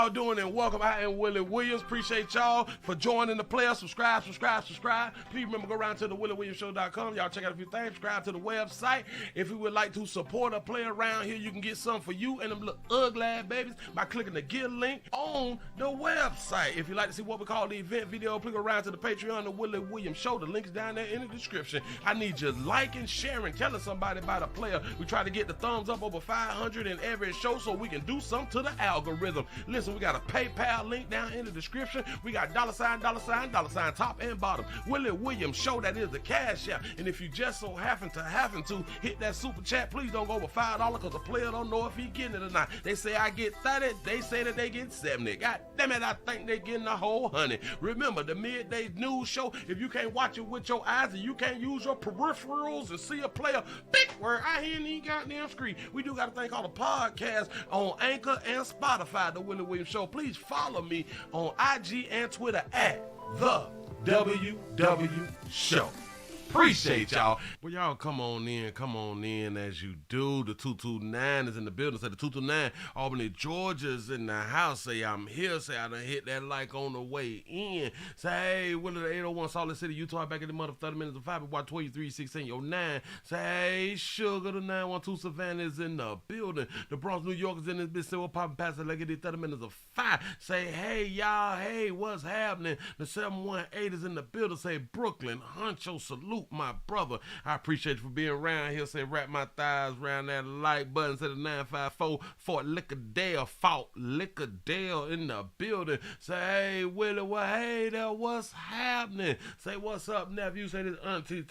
y'all doing? And welcome. I am Willie Williams. Appreciate y'all for joining the player. Subscribe. Please remember, go around to the WillieWilliamsShow.com. Y'all check out a few things. Subscribe to the website. If you would like to support a player around here, you can get something for you and them little ugly babies by clicking the Get link on the website. If you like to see what we call the event video, click around to the Patreon, the Willie Williams Show. The link's down there in the description. I need you liking, sharing, telling somebody about a player. We try to get the thumbs up over 500 in every show so we can do something to the algorithm. Listen, we got a PayPal link down in the description. We got $, top and bottom. Willie Williams Show, that is the cash app. And if you just so happen to hit that super chat, please don't go over $5 because the player don't know if he getting it or not. They say I get 30, they say that they get 70. God damn it, I think they getting a whole 100. Remember, the midday news show, if you can't watch it with your eyes and you can't use your peripherals and see a player, big word, I hear any goddamn screen. We do got a thing called a podcast on Anchor and Spotify, the Willie Williams Show. Please follow me on IG and Twitter at the WW Show. Appreciate y'all. Well, y'all come on in as you do. The 229 is in the building. Say the 229, Albany, Georgia's in the house. Say I'm here. Say I done hit that like on the way in. Say, hey, Willie, the 801 Salt Lake City, Utah, back in the month of 30 minutes of 5, watch 231609. Say, hey, Sugar, the 912 Savannah is in the building. The Bronx, New York is in this bitch. Say, we're popping past the like it 30 minutes of 5. Say, hey, y'all, hey, what's happening? The 718 is in the building. Say, Brooklyn, Huncho, salute my brother. I appreciate you for being around here. Say, wrap my thighs around that like button. Say the 954 Fort Lickerdale in the building. Say, hey, Willie, well, hey there, what's happening? Say, what's up, nephew? Say, this auntie,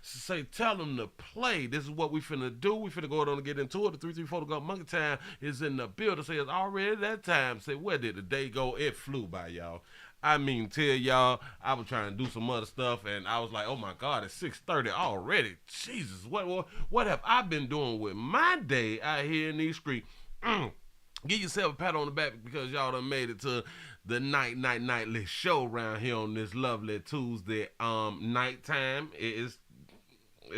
say, tell them to play. This is what we finna do. We finna go on and get into it. The 334 to go Monkey Time is in the building. Say, it's already that time. Say, where did the day go? It flew by, y'all. I mean, tell y'all, I was trying to do some other stuff, and I was like, oh my God, it's 6:30 already. Jesus, what have I been doing with my day out here in these streets? Give yourself a pat on the back because y'all done made it to the nightly show around here on this lovely Tuesday nighttime. It's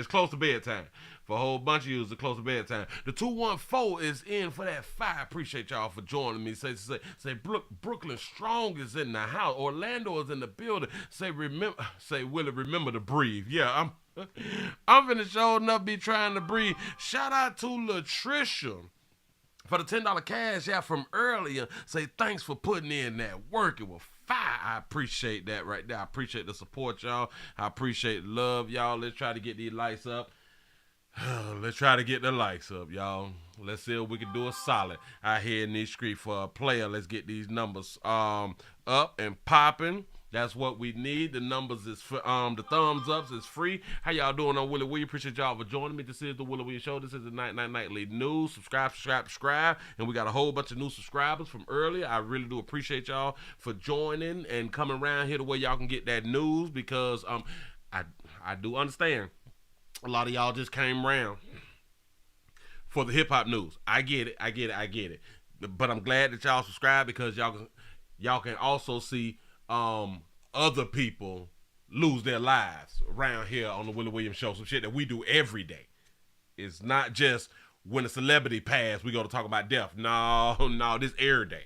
close to bedtime. For a whole bunch of you, it's close to bedtime. The 214 is in for that 5. Appreciate y'all for joining me. Say, Brooklyn Strong is in the house. Orlando is in the building. Say, Willie, remember to breathe. Yeah, I'm finna show enough be trying to breathe. Shout out to Latricia for the $10 cash out from earlier. Say, thanks for putting in that work. It was 5. I appreciate that right there. I appreciate the support, y'all. I appreciate the love, y'all. Let's try to get these lights up. Let's try to get the likes up, y'all. Let's see if we can do a solid out here in these streets for a player. Let's get these numbers up and popping. That's what we need. The numbers is for, the thumbs ups is free. How y'all doing on Willie Williams? Appreciate y'all for joining me. This is the Willie Williams Show. This is the nightly news. Subscribe. And we got a whole bunch of new subscribers from earlier. I really do appreciate y'all for joining and coming around here the way y'all can get that news because I do understand. A lot of y'all just came around for the hip-hop news. I get it. But I'm glad that y'all subscribe because y'all can also see other people lose their lives around here on the Willie Williams Show. Some shit that we do every day. It's not just when a celebrity passed, we go to talk about death. No, this every day.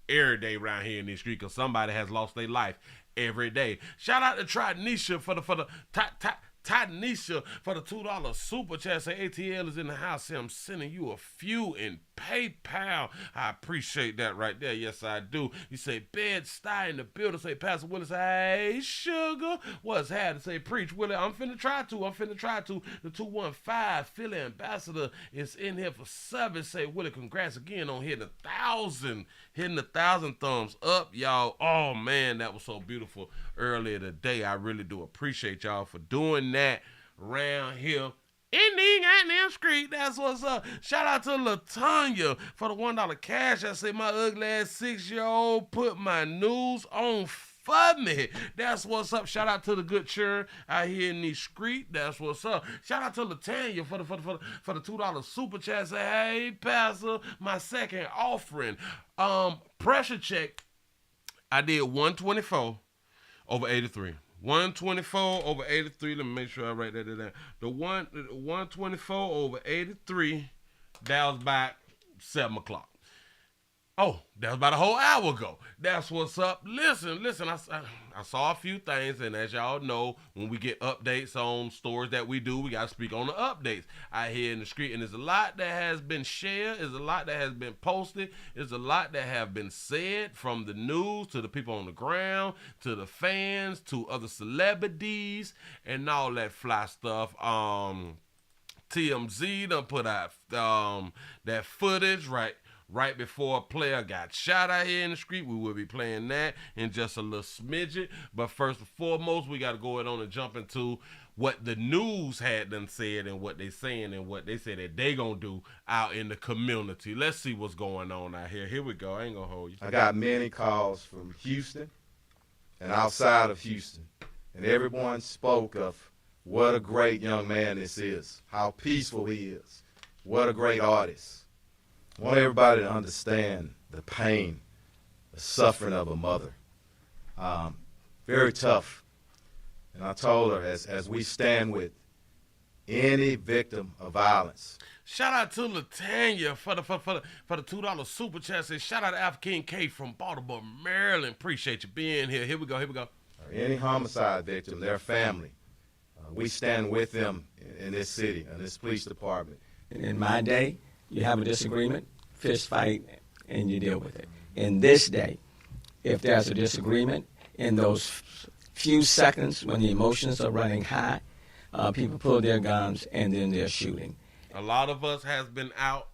Every day around here in this street because somebody has lost their life every day. Shout out to Trinisha for the Tanisha for the $2 super chat. Say ATL is in the house. Say I'm sending you a few in PayPal. I appreciate that right there. Yes, I do. You say Bed-Stuy in the building. Say Pastor Willie. Say, hey, Sugar. What's happening? Say Preach Willie. I'm finna try to. The 215 Philly Ambassador is in here for 7. Say Willie, congrats again on hitting 1,000. Hitting 1,000 thumbs up, y'all. Oh man, that was so beautiful earlier today. I really do appreciate y'all for doing that around here in the goddamn street. That's what's up. Shout out to LaTanya for the $1 cash. I say my ugly ass 6-year-old put my news on for me. That's what's up. Shout out to the good Shure out here in the street. That's what's up. Shout out to LaTanya for the $2 super chat. Say, hey, Pastor, my second offering. Pressure check. I did 124 over 83. 124 over 83. Let me make sure I write that down. The 124 over 83. That was about 7 o'clock. Oh, that was about a whole hour ago. That's what's up. Listen. I saw a few things, and as y'all know, when we get updates on stories that we do, we got to speak on the updates out here in the street. And there's a lot that has been shared. There's a lot that has been posted. There's a lot that have been said from the news to the people on the ground, to the fans, to other celebrities, and all that fly stuff. TMZ done put out that footage right before a player got shot out here in the street. We will be playing that in just a little smidget. But first and foremost, we got to go on and jump into what the news had done said and what they saying and what they said that they gonna do out in the community. Let's see what's going on out here. Here we go. I ain't gonna hold you. I got many calls from Houston and outside of Houston, and everyone spoke of what a great young man this is, how peaceful he is, what a great artist. I want everybody to understand the pain, the suffering of a mother. Very tough. And I told her, as we stand with any victim of violence. Shout out to Latanya for the $2 super chat. Say shout out to African K from Baltimore, Maryland. Appreciate you being here. Here we go. Or any homicide victim, their family. We stand with them in this city, in this police department. In my day, you have a disagreement, fist fight, and you deal with it. In this day, if there's a disagreement, in those few seconds when the emotions are running high, people pull their guns and then they're shooting. A lot of us has been out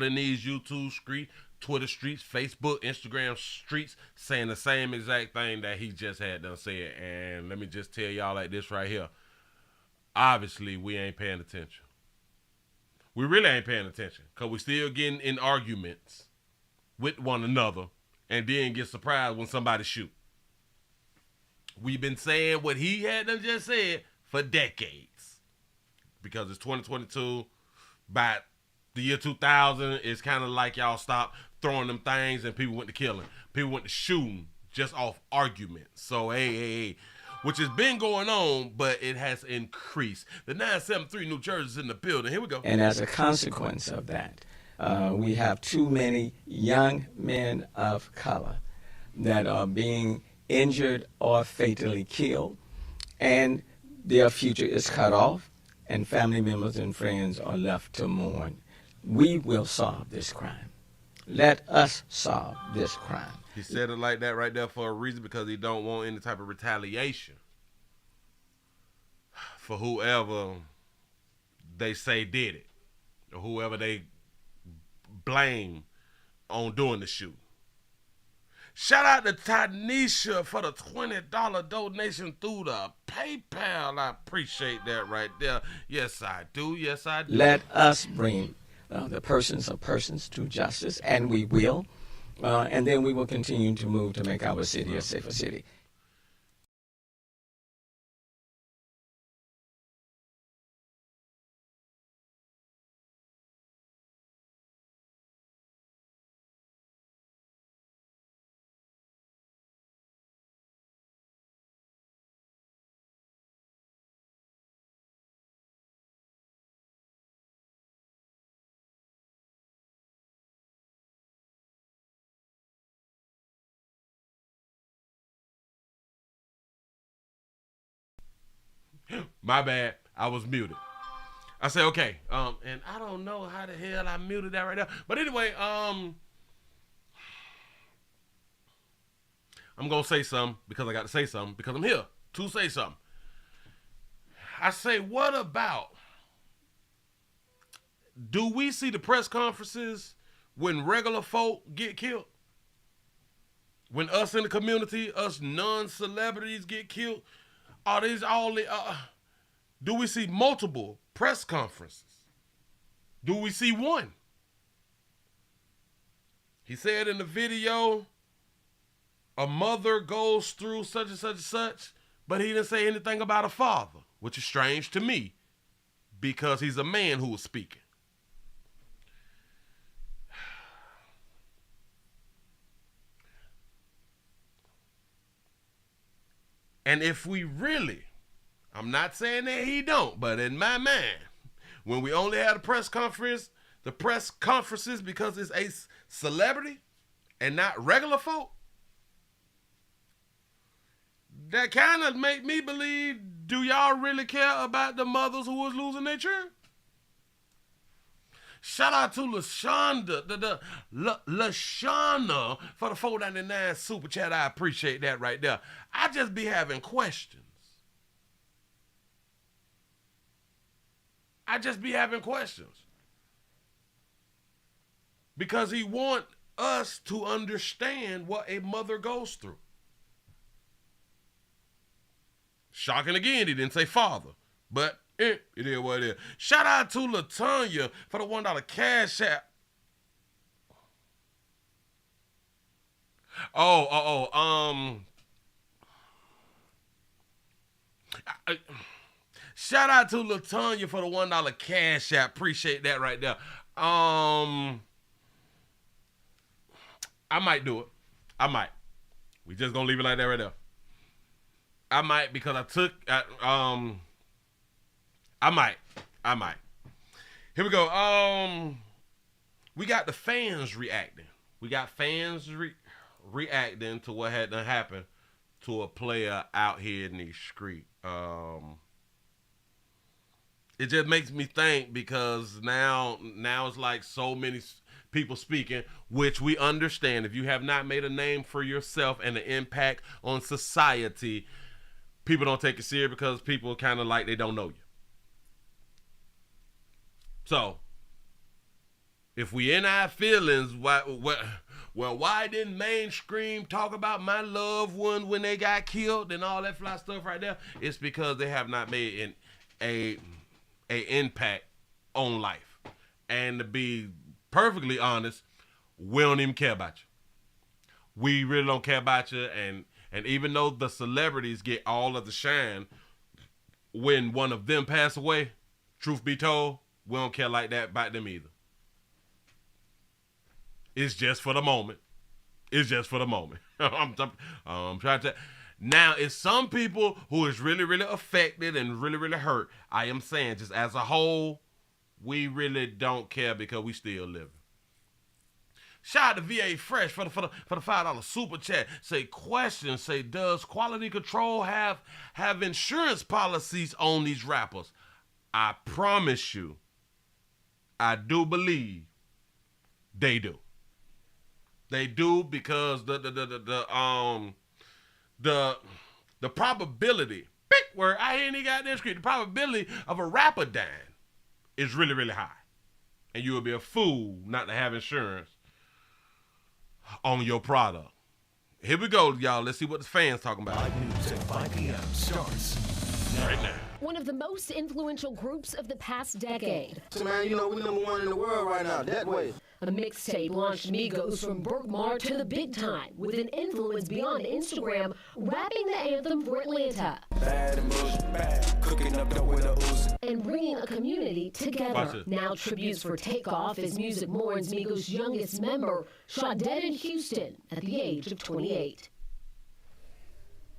in these YouTube streets, Twitter streets, Facebook, Instagram streets, saying the same exact thing that he just had done said. And let me just tell y'all like this right here. Obviously, we ain't paying attention. We really ain't paying attention because we still getting in arguments with one another and then get surprised when somebody shoot. We've been saying what he had done just said for decades because it's 2022. By the year 2000, it's kind of like y'all stopped throwing them things and people went to killing. People went to shooting just off arguments. So, hey, which has been going on, but it has increased. The 973 New Jersey is in the building. Here we go. And as a consequence of that, we have too many young men of color that are being injured or fatally killed, and their future is cut off, and family members and friends are left to mourn. We will solve this crime. Let us solve this crime. He said it like that right there for a reason, because he don't want any type of retaliation for whoever they say did it or whoever they blame on doing the shoot. Shout out to Tanisha for the $20 donation through the PayPal. I appreciate that right there. Yes, I do. Yes, I do. Let us bring the persons of persons to justice, and we will. And then we will continue to move to make our city a safer city. My bad. I was muted. I said, okay. And I don't know how the hell I muted that right now. But anyway, I'm going to say something because I got to say something because I'm here to say something. I say, what about, do we see the press conferences when regular folk get killed? When us in the community, us non-celebrities get killed? Are these all the, do we see multiple press conferences? Do we see one? He said in the video, a mother goes through such and such and such, but he didn't say anything about a father, which is strange to me because he's a man who was speaking. And if we really, I'm not saying that he don't, but in my mind, when we only had a press conference, the press conferences, because it's a celebrity and not regular folk, that kind of make me believe, do y'all really care about the mothers who was losing their children? Shout out to LaShonda, LaShonda for the $4.99 super chat. I appreciate that right there. I just be having questions. Because he want us to understand what a mother goes through. Shocking again, he didn't say father, but it is what it is. Shout out to LaTanya for the $1 cash app. Shout out to LaTanya for the $1 cash app. Appreciate that right there. I might do it. I might. We just gonna leave it like that right there. I might, because I might. Here we go. We got the fans reacting. We got fans reacting to what had to happen to a player out here in these streets. It just makes me think, because now it's like so many people speaking, which we understand. If you have not made a name for yourself and an impact on society, people don't take it serious because people kind of like they don't know you. So, if we in our feelings, why didn't mainstream talk about my loved one when they got killed and all that fly stuff right there? It's because they have not made a impact on life. And to be perfectly honest, we don't even care about you. We really don't care about you. And even though the celebrities get all of the shine when one of them pass away, truth be told, we don't care like that about them either. It's just for the moment. I'm trying to. Now, it's some people who is really, really affected and really, really hurt. I am saying, just as a whole, we really don't care because we still living. Shout out to VA Fresh for the $5 super chat. Say question. Say, does quality control have insurance policies on these rappers? I promise you, I do believe they do. They do, because the probability, big word, I ain't even got this script. The probability of a rapper dying is really, really high. And you would be a fool not to have insurance on your product. Here we go, y'all. Let's see what the fans talking about. Live news at 5 p.m. starts right now. One of the most influential groups of the past decade. So, man, you know, we #1 in the world right now, that way. A mixtape launched Migos from Berkmar to the big time, with an influence beyond Instagram, rapping the anthem for Atlanta. Bad and bullshit, bad. Cooking up dope with a ooze. And bringing a community Watch together. it. Now tributes for Takeoff as music mourns Migos' youngest member, shot dead in Houston at the age of 28.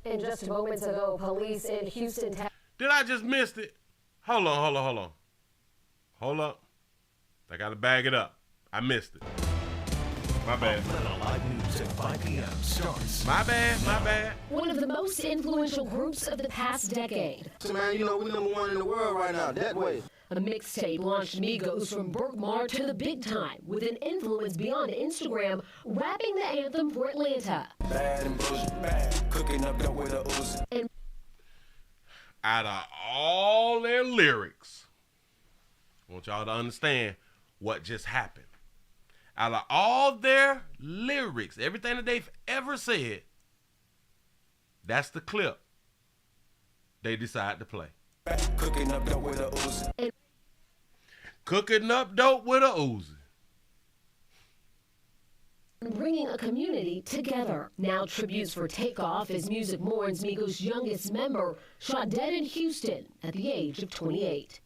And just moments ago, police in Houston, Did I just miss it? Hold on. Hold up. I got to bag it up. I missed it. My bad. Live news at 5 p.m. starts. My bad. one of the most influential groups of the past decade. So, man, you know, we #1 in the world right now, that way. A mixtape launched Migos from Berkmar to the big time, with an influence beyond Instagram, rapping the anthem for Atlanta. Bad and bullshit, bad. Cooking up dope with a ooze. Out of all their lyrics, I want y'all to understand what just happened. Out of all their lyrics, everything that they've ever said, that's the clip they decide to play. Cooking up dope with a ooze. Cooking up dope with a Uzi. Bringing a community together. Now tributes for Takeoff as music mourns Migos' youngest member, shot dead in Houston at the age of 28.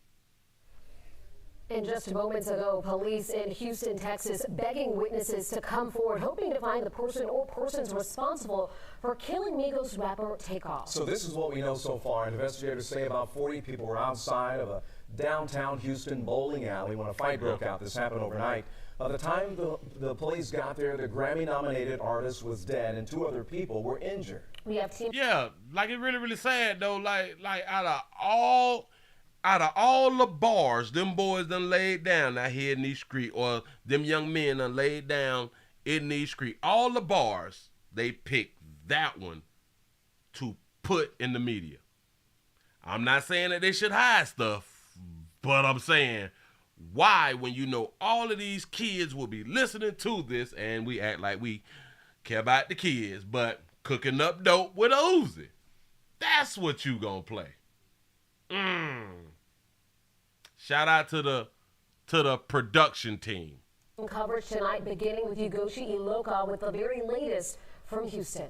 And just moments ago, police in Houston, Texas, begging witnesses to come forward, hoping to find the person or persons responsible for killing Migos rapper Takeoff. So this is what we know so far. Investigators say about 40 people were outside of a downtown Houston bowling alley when a fight broke out. This happened overnight. By the time the police got there, the Grammy-nominated artist was dead and 2 other people were injured. We have team. Yeah, like it's really, really sad though. Like out of all the bars, them boys done laid down out here in these streets, or them young men done laid down in these streets. All the bars, they picked that one to put in the media. I'm not saying that they should hide stuff, but I'm saying, why, when you know all of these kids will be listening to this, and we act like we care about the kids, but cooking up dope with a Uzi, that's what you gonna play. Shout out to the production team. Coverage tonight, beginning with Yugoshi Iloka with the very latest from Houston.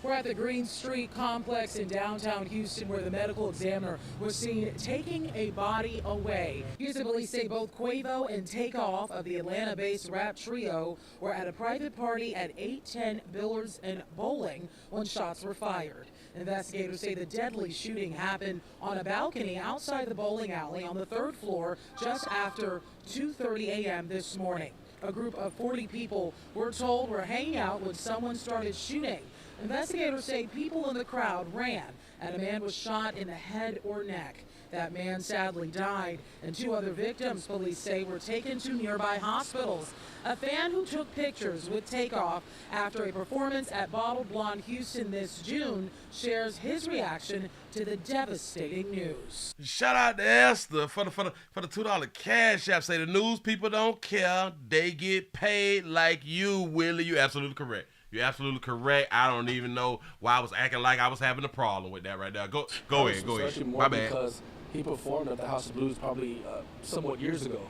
We're at the Green Street complex in downtown Houston, where the medical examiner was seen taking a body away. Houston police say both Quavo and Takeoff of the Atlanta-based rap trio were at a private party at 810 Billiards and Bowling when shots were fired. Investigators say the deadly shooting happened on a balcony outside the bowling alley on the 3rd floor just after 2:30 a.m. this morning. A group of 40 people, we're told, were hanging out when someone started shooting. Investigators say people in the crowd ran and a man was shot in the head or neck. That man sadly died, and 2 other victims, police say, were taken to nearby hospitals. A fan who took pictures with Takeoff after a performance at Bottled Blonde Houston this June shares his reaction to the devastating news. Shout out to Esther for the $2 cash app. Say the news people don't care. They get paid like you, Willie. You absolutely correct. You're absolutely correct. I don't even know why I was acting like I was having a problem with that right there. Go ahead. My bad. Because he performed at the House of Blues probably somewhat years ago.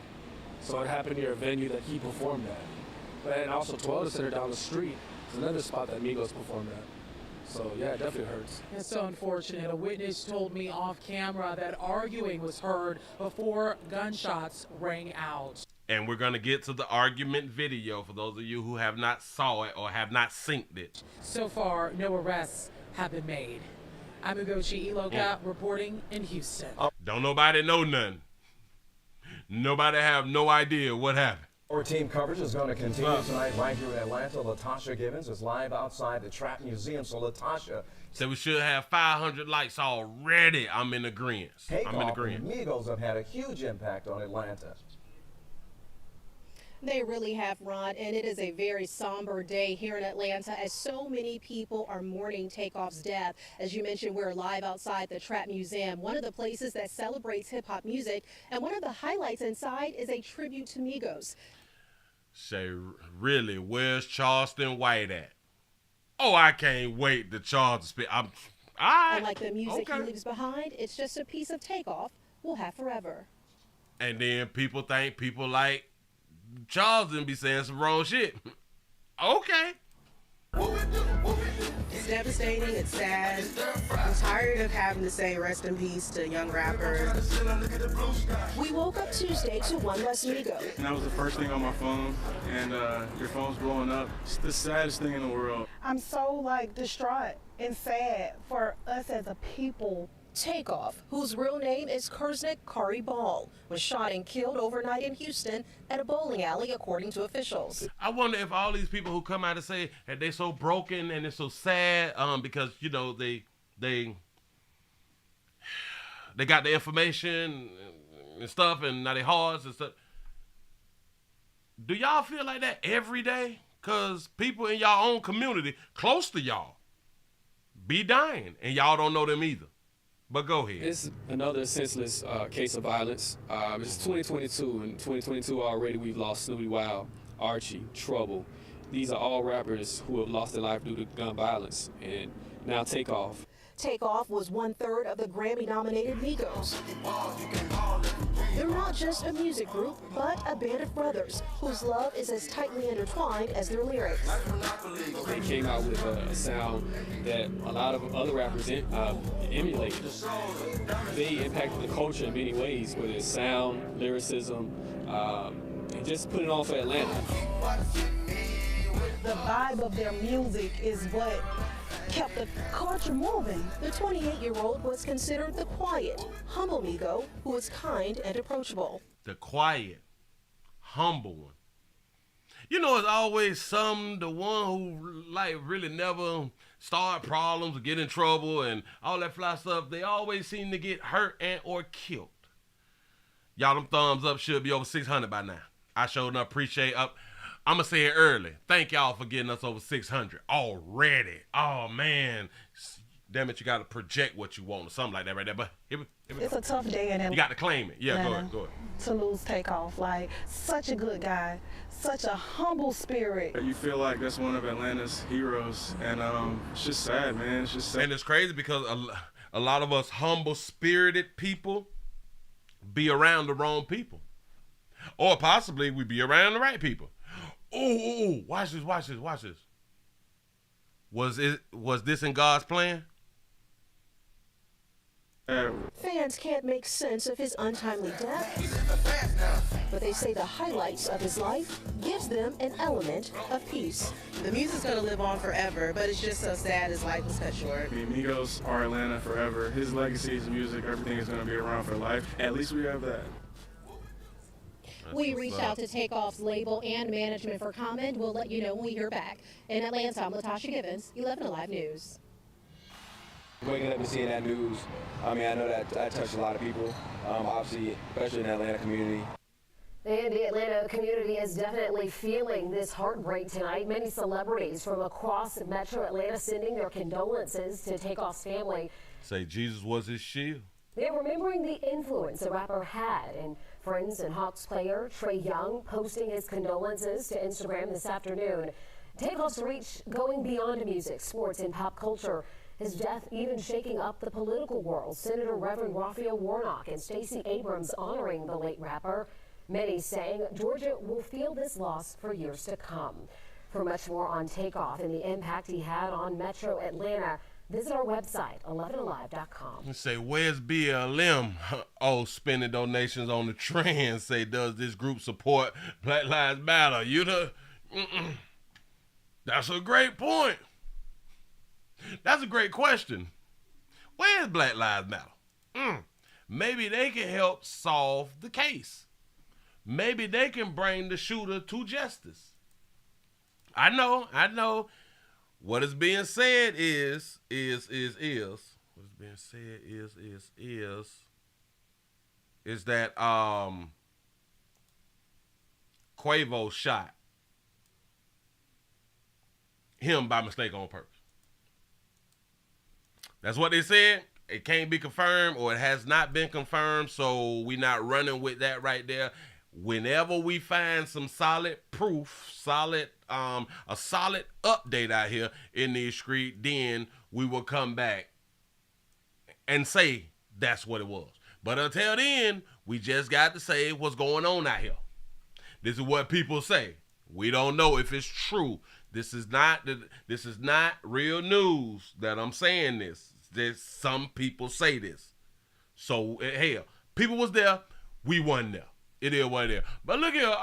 So it happened near a venue that he performed at. And also Toyota Center down the street is another spot that Migos performed at. So yeah, it definitely hurts. It's so unfortunate. A witness told me off camera that arguing was heard before gunshots rang out. And we're going to get to the argument video for those of you who have not saw it or have not synced it. So far, no arrests have been made. I'm Yugoshi Iloka reporting in Houston. Don't nobody know nothing. Nobody have no idea what happened. Our team coverage is going to continue tonight right here in Atlanta. Latasha Gibbons is live outside the Trap Museum. So Latasha, so we should have 500 likes already. I'm in agreement. Takeoff and Migos have had a huge impact on Atlanta. They really have, Ron, and it is a very somber day here in Atlanta as so many people are mourning Takeoff's death. As you mentioned, we're live outside the Trap Museum, one of the places that celebrates hip-hop music, and one of the highlights inside is a tribute to Migos. Say, really, where's Charleston White at? Oh, I can't wait to Charleston spit. And like the music he leaves behind, it's just a piece of Takeoff we'll have forever. And then people think people like Charleston be saying some wrong shit. Okay. It's devastating, it's sad. I'm tired of having to say rest in peace to young rappers. We woke up Tuesday to one less Migo. And that was the first thing on my phone, and your phone's blowing up. It's the saddest thing in the world. I'm so distraught and sad for us as a people. Takeoff, whose real name is Kurznik Kari Ball, was shot and killed overnight in Houston at a bowling alley, according to officials. I wonder if all these people who come out and say that they're so broken and they're so sad because, you know, they got the information and stuff, and now they hearts and stuff. Do y'all feel like that every day? Because people in y'all own community close to y'all be dying, and y'all don't know them either. But go ahead. It's another senseless case of violence. It's 2022, and 2022 already we've lost Snooty Wild, Archie, Trouble. These are all rappers who have lost their life due to gun violence, and now Takeoff. Takeoff was 1/3 of the Grammy-nominated Migos. They're not just a music group, but a band of brothers whose love is as tightly intertwined as their lyrics. They came out with a sound that a lot of other rappers emulated. They impacted the culture in many ways, whether it's sound, lyricism, and just put it on for Atlanta. The vibe of their music is what kept the culture moving. The 28-year-old was considered the quiet, humble Migo who was kind and approachable. The quiet, humble one. You know, it's always the one who like really never start problems or get in trouble and all that fly stuff. They always seem to get hurt and or killed. Y'all, them thumbs up should be over 600 by now. I sure enough appreciate I'm going to say it early. Thank y'all for getting us over 600 already. Oh, man. Damn it, you got to project what you want or something like that right there. But here we It's go. a tough day in Atlanta. You got to claim it. Yeah, go ahead. To lose Takeoff. Like, such a good guy. Such a humble spirit. You feel like that's one of Atlanta's heroes. And it's just sad, man. It's just sad. And it's crazy because a lot of us humble-spirited people be around the wrong people. Or possibly we be around the right people. Ooh, watch this. Was this in God's plan? Fans can't make sense of his untimely death, but they say the highlights of his life gives them an element of peace. The music's gonna live on forever, but it's just so sad his life was cut short. The Amigos are Atlanta forever. His legacy, his music, everything is gonna be around for life. At least we have that. We reached out to Takeoff's label and management for comment. We'll let you know when we hear back. In Atlanta, I'm Latasha Gibbons, 11 Alive News. Waking up and seeing that news, I mean, I know that touched a lot of people, obviously, especially in the Atlanta community. And the Atlanta community is definitely feeling this heartbreak tonight. Many celebrities from across Metro Atlanta sending their condolences to Takeoff's family. Say Jesus was his shield. They're remembering the influence the rapper had, and Friends and Hawks player Trey Young posting his condolences to Instagram this afternoon. Takeoff's reach going beyond music, sports, and pop culture. His death even shaking up the political world. Senator Reverend Raphael Warnock and Stacey Abrams honoring the late rapper. Many saying Georgia will feel this loss for years to come. For much more on Takeoff and the impact he had on Metro Atlanta, visit our website, 11alive.com. Say, where's BLM? Oh, spending donations on the trend. Say, does this group support Black Lives Matter? That's a great point. That's a great question. Where's Black Lives Matter? Maybe they can help solve the case. Maybe they can bring the shooter to justice. I know. What is being said is what is being said is that Quavo shot him by mistake on purpose. That's what they said. It can't be confirmed, or it has not been confirmed, so we're not running with that right there. Whenever we find some solid proof, a solid update out here in these streets, then we will come back and say that's what it was. But until then, we just got to say what's going on out here. This is what people say. We don't know if it's true. This is not real news that I'm saying this. There's some people say this. So hell, people was there, we wasn't there. It is what it is. But look here,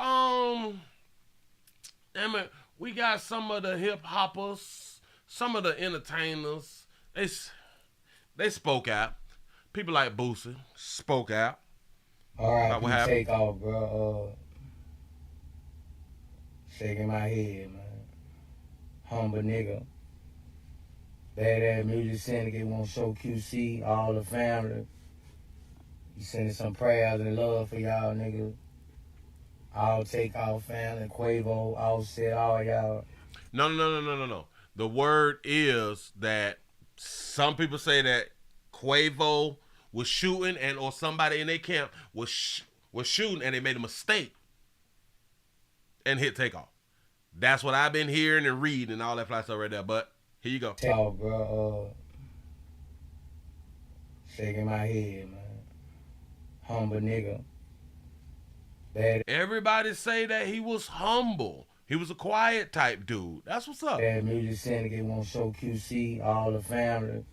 damn it, we got some of the hip hoppers, some of the entertainers. They spoke out. People like Boosie spoke out. All right, you take off, bro. Shaking my head, man. Humble nigga. Badass music syndicate won't show QC, all the family. You sending some prayers and love for y'all niggas. All Takeoff family, Quavo, Offset, all y'all. No. The word is that some people say that Quavo was shooting or somebody in their camp was shooting and they made a mistake and hit Takeoff. That's what I've been hearing and reading and all that fly stuff right there. But here you go. Takeoff, bro. Shaking my head, man. Humble nigga. Everybody say that he was humble. He was a quiet type dude. That's what's up. That music syndicate won't show QC, all the family.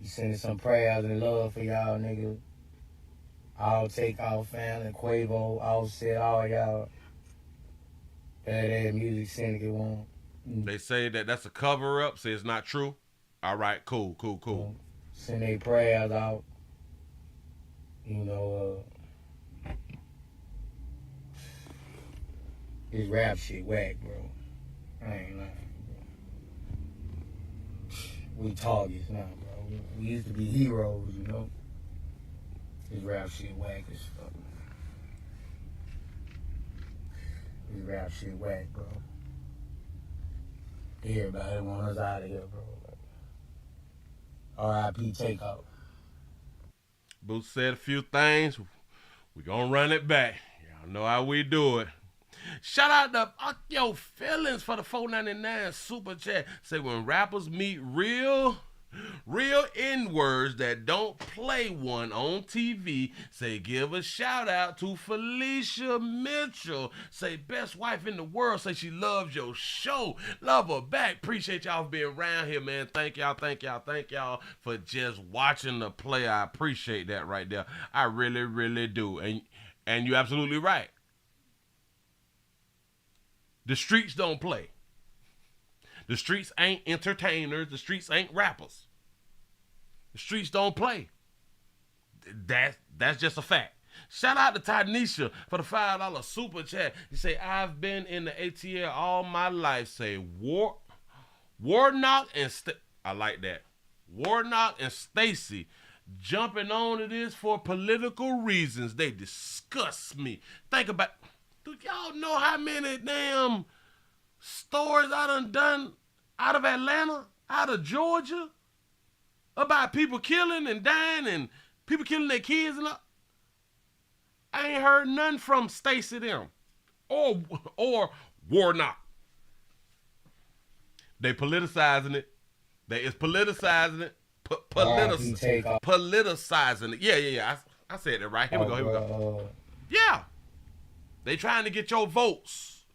You sending some prayers and love for y'all niggas. All Takeoff family, Quavo, Offset, all y'all. That music syndicate won't. They say that that's a cover up. Say it's not true. All right, cool. Send their prayers out. You know, This rap shit whack, bro. I ain't lying, bro. We targets now, bro. We used to be heroes, you know? This rap shit whack as fuck. This rap shit whack, bro. Everybody want us out of here, bro. R.I.P. Takeoff. Boots said a few things. We gonna run it back. Y'all know how we do it. Shout out to Yo Feelings for the $4.99 super chat. Say when rappers meet real N-words that don't play one on TV, say give a shout out to Felicia Mitchell. Say best wife in the world. Say she loves your show. Love her back. Appreciate y'all for being around here, man. Thank y'all for just watching the play. I appreciate that right there. I really, really do. And you're absolutely right. The streets don't play. The streets ain't entertainers. The streets ain't rappers. The streets don't play. That's just a fact. Shout out to Tanisha for the $5 super chat. You say, I've been in the ATL all my life. Say, Warnock and I like that. Warnock and Stacy jumping on to this for political reasons. They disgust me. Think about, do y'all know how many damn stories I done out of Atlanta, out of Georgia, about people killing and dying and people killing their kids and all? I ain't heard none from Stacey them or Warnock. They politicizing it. They is politicizing it. Politicizing it. Yeah. I said it right. Here we go. Yeah. They trying to get your votes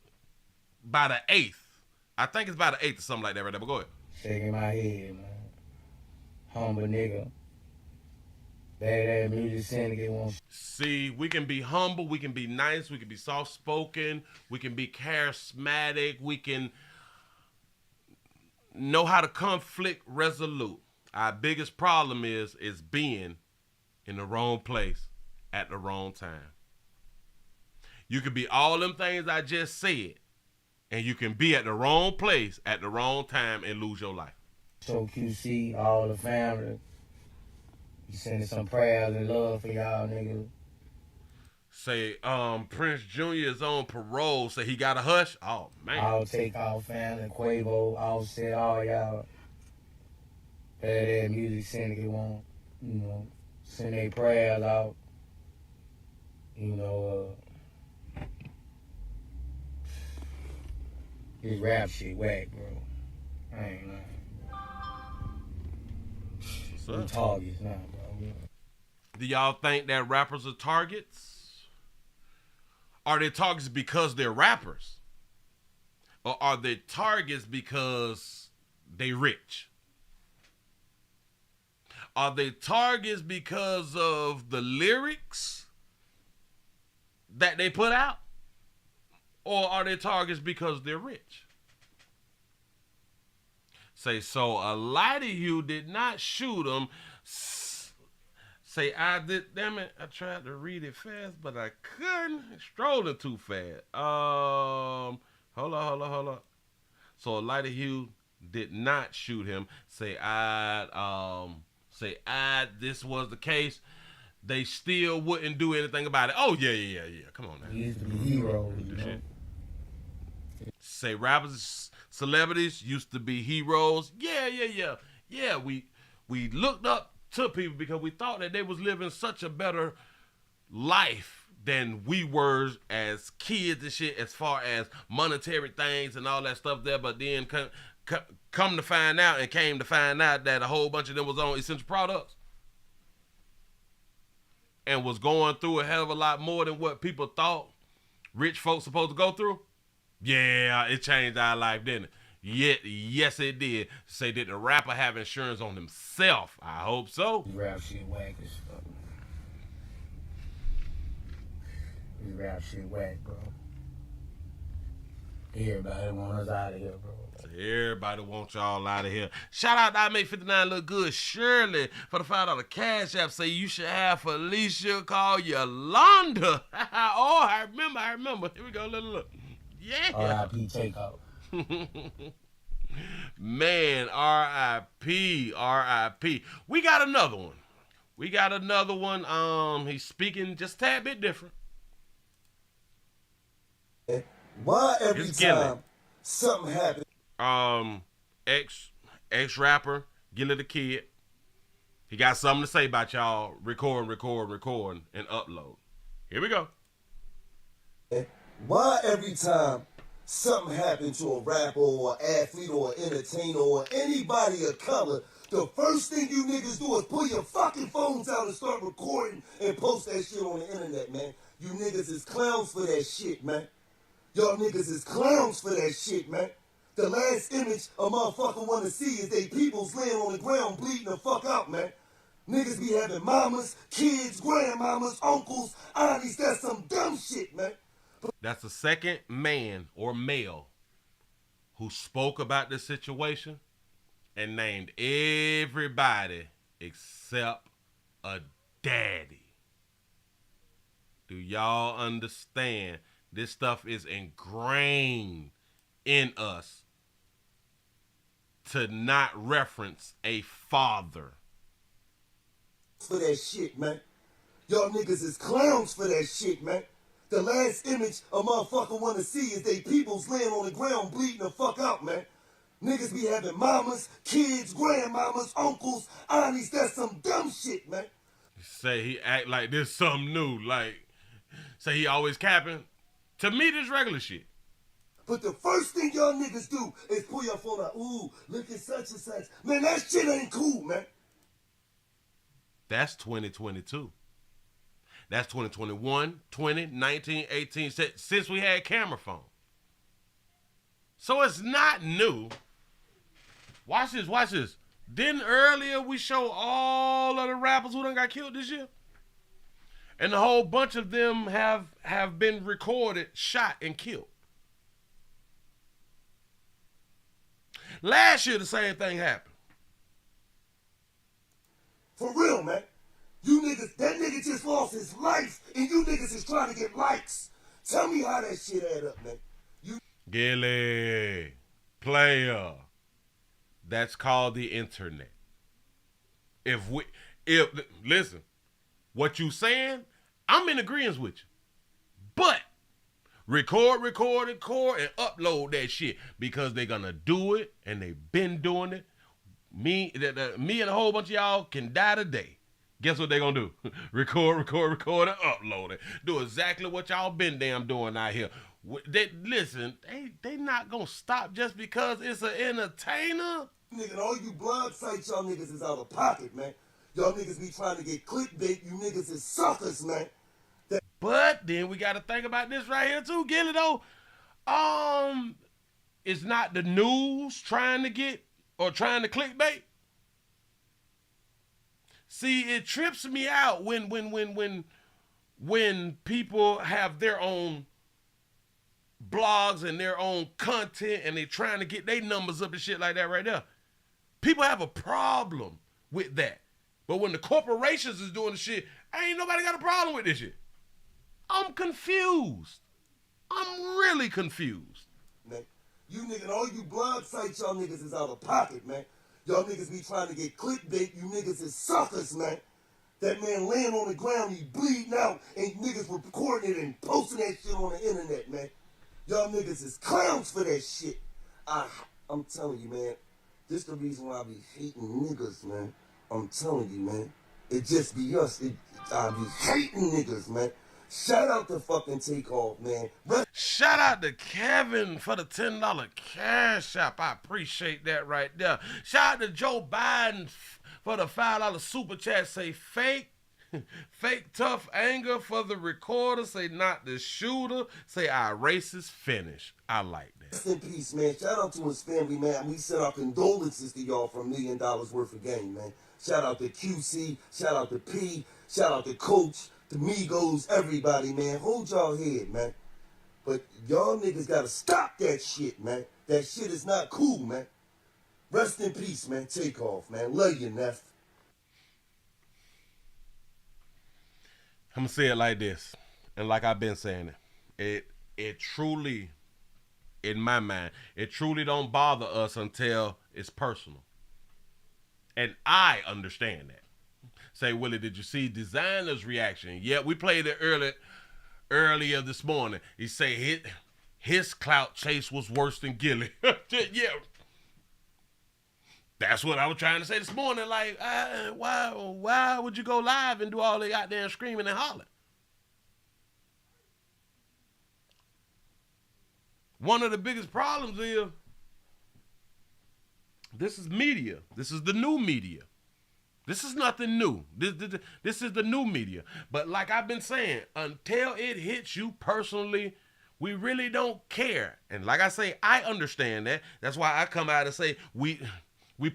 by the 8th. I think it's by the 8th or something like that right there. But go ahead. Shaking my head, man. Humble nigga. That music syndicate won't. See, we can be humble, we can be nice, we can be soft-spoken, we can be charismatic, we can know how to conflict resolute. Our biggest problem is being in the wrong place at the wrong time. You can be all them things I just said, and you can be at the wrong place at the wrong time and lose your life. So QC, all the family, you sending some prayers and love for y'all niggas. Say, Prince Jr. is on parole. Say he got a hush. Oh man. All Takeoff family, Quavo, Offset, all y'all. That music syndicate won't, you know, send their prayers out. You know, this rap shit whack, bro. I ain't lying. We targets now, bro. Do y'all think that rappers are targets? Are they targets because they're rappers? Or are they targets because they rich? Are they targets because of the lyrics that they put out? Or are they targets because they're rich? Say, so a lighter hue did not shoot him. Say, I did, damn it, I tried to read it fast, but I couldn't. Strolling too fast. Hold on. So a lighter hue did not shoot him. Say, this was the case. They still wouldn't do anything about it. Oh, yeah. Come on now. We used to be heroes, you know? Say, rappers, celebrities used to be heroes. Yeah, we looked up to people because we thought that they was living such a better life than we were as kids and shit, as far as monetary things and all that stuff there. But then came to find out that a whole bunch of them was on essential products and was going through a hell of a lot more than what people thought rich folks supposed to go through. Yeah, it changed our life, didn't it? Yes, it did. Say, did the rapper have insurance on himself? I hope so. Rap shit whack as fuck. This rap shit whack, bro. Everybody want us out of here, bro. Everybody wants y'all out of here. Shout out to I Make 59 Look Good. Shirley for the $5 cash app. Say you should have Felicia call Yolanda. Oh, I remember. Here we go. Look. Yeah. R.I.P. Takeoff. Man, R.I.P. R.I.P. We got another one. He's speaking just a tad bit different. Why every time something happens? Ex rapper, Gillie the Kid. He got something to say about y'all recording, and upload. Here we go. Why every time something happens to a rapper or an athlete or an entertainer or anybody of color, the first thing you niggas do is pull your fucking phones out and start recording and post that shit on the internet, man. You niggas is clowns for that shit, man. Y'all niggas is clowns for that shit, man. The last image a motherfucker wanna see is they peoples laying on the ground bleeding the fuck out, man. Niggas be having mamas, kids, grandmamas, uncles, aunties. That's some dumb shit, man. That's the second man or male who spoke about this situation and named everybody except a daddy. Do y'all understand? This stuff is ingrained in us to not reference a father. For that shit, man. Y'all niggas is clowns for that shit, man. The last image a motherfucker wanna see is they peoples laying on the ground bleeding the fuck out, man. Niggas be having mamas, kids, grandmamas, uncles, aunties. That's some dumb shit, man. Say he act like this something new, like say he always capping. To me, this regular shit. But the first thing y'all niggas do is pull your phone out. Ooh, look at such and such. Man, that shit ain't cool, man. That's 2022. That's 2021, 20, 19, 18, since we had camera phone. So it's not new. Watch this. Didn't earlier we show all of the rappers who done got killed this year? And a whole bunch of them have been recorded, shot, and killed. Last year, the same thing happened. For real, man. You niggas, that nigga just lost his life, and you niggas is trying to get likes. Tell me how that shit add up, man. Gillie, player. That's called the internet. Listen, what you saying, I'm in agreement with you. But record, and upload that shit because they gonna do it, and they been doing it. Me and a whole bunch of y'all can die today. Guess what they gonna do? record, and upload it. Do exactly what y'all been damn doing out here. They not gonna stop just because it's an entertainer. Nigga, all you blog sites, y'all niggas is out of pocket, man. Y'all niggas be trying to get clickbait. You niggas is suckers, man. But then we got to think about this right here too, Gillie, though. It's not the news trying to clickbait. See, it trips me out when people have their own blogs and their own content and they trying to get their numbers up and shit like that right there. People have a problem with that. But when the corporations is doing the shit, ain't nobody got a problem with this shit. I'm confused. I'm really confused. Man, you niggas, all you blog sites, y'all niggas is out of pocket, man. Y'all niggas be trying to get clickbait. You niggas is suckers, man. That man laying on the ground, he bleeding out, and niggas recording it and posting that shit on the internet, man. Y'all niggas is clowns for that shit. I'm telling you, man. This the reason why I be hating niggas, man. I'm telling you, man. It just be us. I be hating niggas, man. Shout out to fucking Takeoff, man. Shout out to Kevin for the $10 cash app. I appreciate that right there. Shout out to Joe Biden for the $5 super chat. Say fake tough anger for the recorder. Say not the shooter. Say our race is finished. I like that. Rest in peace, man. Shout out to his family, man. We send our condolences to y'all for $1 million worth of game, man. Shout out to QC. Shout out to P. Shout out to Coach. The Migos, everybody, man. Hold y'all head, man. But y'all niggas gotta stop that shit, man. That shit is not cool, man. Rest in peace, man. Takeoff, man. Love you, Neff. I'm gonna say it like this, and like I've been saying it truly in my mind. It truly don't bother us until it's personal. And I understand that. Say, Willie, did you see Designer's reaction? Yeah, we played it earlier this morning. He say his clout chase was worse than Gilly. Yeah. That's what I was trying to say this morning. Like, why would you go live and do all that out there screaming and hollering? One of the biggest problems is this is media. This is the new media. This is nothing new. This is the new media. But like I've been saying, until it hits you personally, we really don't care. And like I say, I understand that. That's why I come out and say we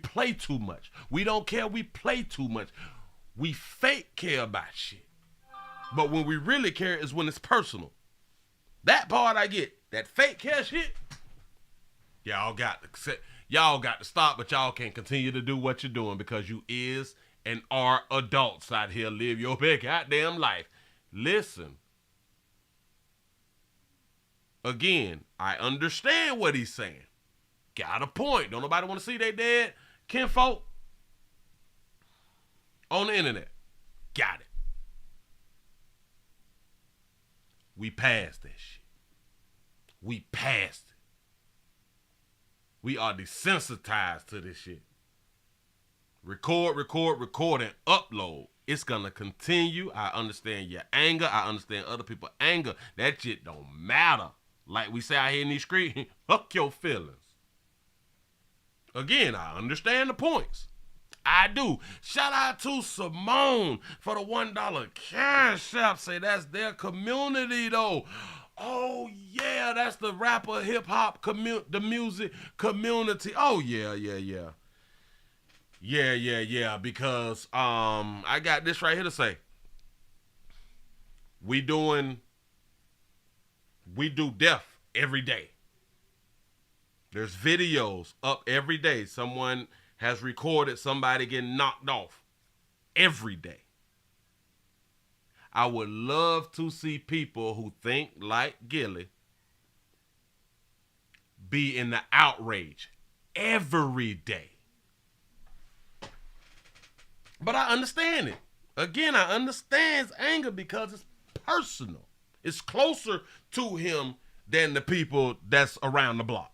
play too much. We don't care. We play too much. We fake care about shit. But when we really care is when it's personal. That part I get. That fake care shit, y'all got to stop, but y'all can't continue to do what you're doing because you is and are adults out here. Live your big goddamn life. Listen. Again, I understand what he's saying. Got a point. Don't nobody want to see they dead kinfolk on the internet. Got it. We passed that shit. We passed it. We are desensitized to this shit. Record, and upload. It's going to continue. I understand your anger. I understand other people's anger. That shit don't matter. Like we say out here in these streets, fuck your feelings. Again, I understand the points. I do. Shout out to Simone for the $1 cash app. Say that's their community though. Oh yeah, that's the rapper hip hop the music community. Oh yeah. Because I got this right here to say. We do death every day. There's videos up every day. Someone has recorded somebody getting knocked off every day. I would love to see people who think like Gilly be in the outrage every day. But I understand it. Again, I understand anger because it's personal. It's closer to him than the people that's around the block.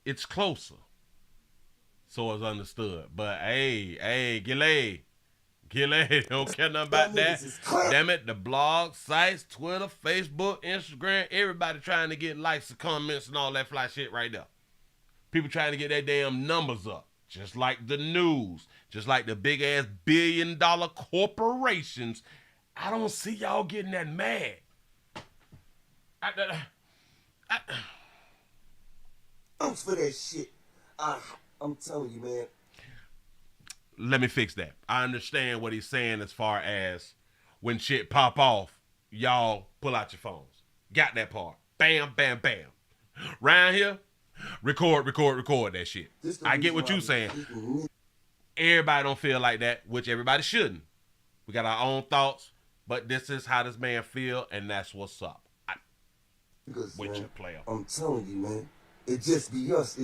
It's closer. So it's understood. But hey, Gilly, don't care nothing about that. Damn it, the blog, sites, Twitter, Facebook, Instagram, everybody trying to get likes and comments and all that fly shit right there. People trying to get their damn numbers up. Just like the news. Just like the big ass billion-dollar corporations. I don't see y'all getting that mad. Thanks for that shit. I'm telling you, man. Let me fix that. I understand what he's saying as far as when shit pop off, y'all pull out your phones. Got that part. Bam, bam, bam. Round here, record that shit. I get what you're saying. Everybody don't feel like that, which everybody shouldn't. We got our own thoughts, but this is how this man feel, and that's what's up. Because, with man, your player. I'm telling you, man. It just be us.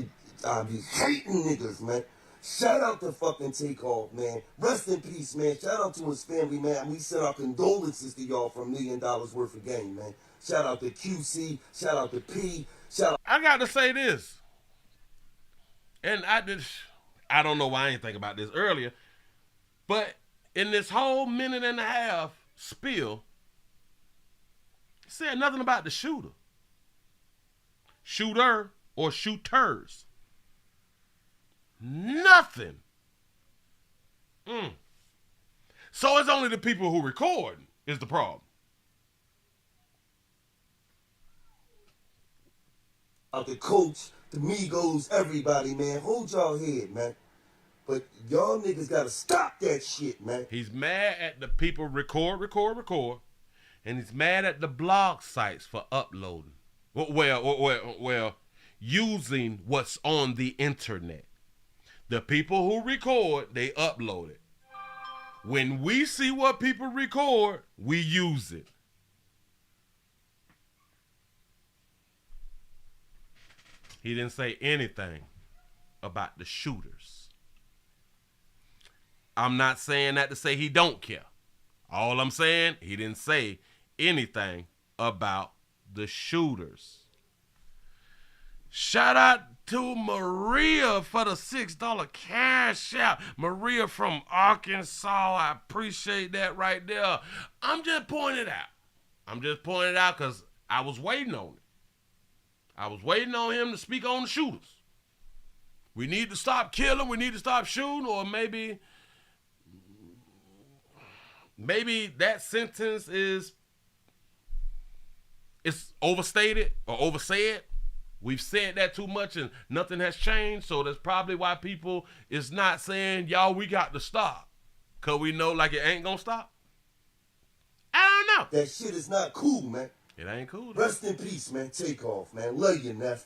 I be hating niggas, man. Shout out to fucking Takeoff, man. Rest in peace, man. Shout out to his family, man. We send our condolences to y'all for $1 million worth of game, man. Shout out to QC. Shout out to P. I got to say this. And I don't know why I didn't think about this earlier. But in this whole minute and a half spill, he said nothing about the shooter. Shooter or shooters. Nothing. So it's only the people who record is the problem. Out the coach, the Migos, everybody, man. Hold y'all head, man. But y'all niggas gotta stop that shit, man. He's mad at the people record. And he's mad at the blog sites for uploading. Well, using what's on the internet. The people who record, they upload it. When we see what people record, we use it. He didn't say anything about the shooters. I'm not saying that to say he don't care. All I'm saying, he didn't say anything about the shooters. Shout out to Maria for the $6 cash out. Maria from Arkansas. I appreciate that right there. I'm just pointing it out because I was waiting on it. I was waiting on him to speak on the shooters. We need to stop killing. We need to stop shooting. Or maybe that sentence is overstated or oversaid. We've said that too much and nothing has changed. So that's probably why people is not saying, y'all, we got to stop. Because we know like it ain't going to stop. I don't know. That shit is not cool, man. It ain't cool. Though. Rest in peace, man. Takeoff, man. Love you, Neff.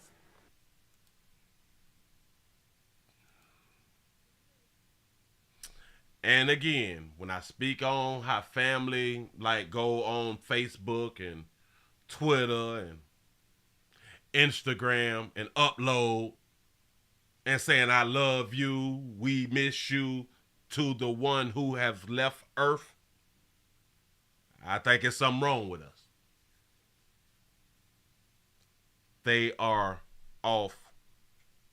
And again, when I speak on how family like go on Facebook and Twitter and Instagram and upload and saying I love you, we miss you to the one who have left Earth, I think there's something wrong with us. They are off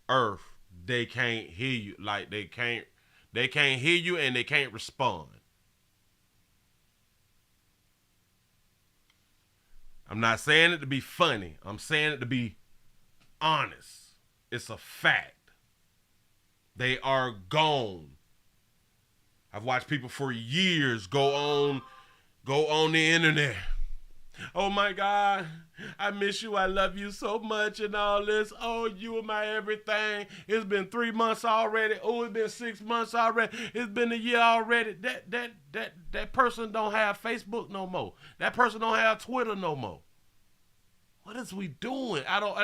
Earth. They can't hear you. Like they can't hear you and they can't respond. I'm not saying it to be funny. I'm saying it to be honest. It's a fact. They are gone. I've watched people for years go on the internet. Oh my God, I miss you. I love you so much and all this. Oh, you are my everything. It's been 3 months already. Oh, it's been 6 months already. It's been a year already. That person don't have Facebook no more. That person don't have Twitter no more. What is we doing? I don't.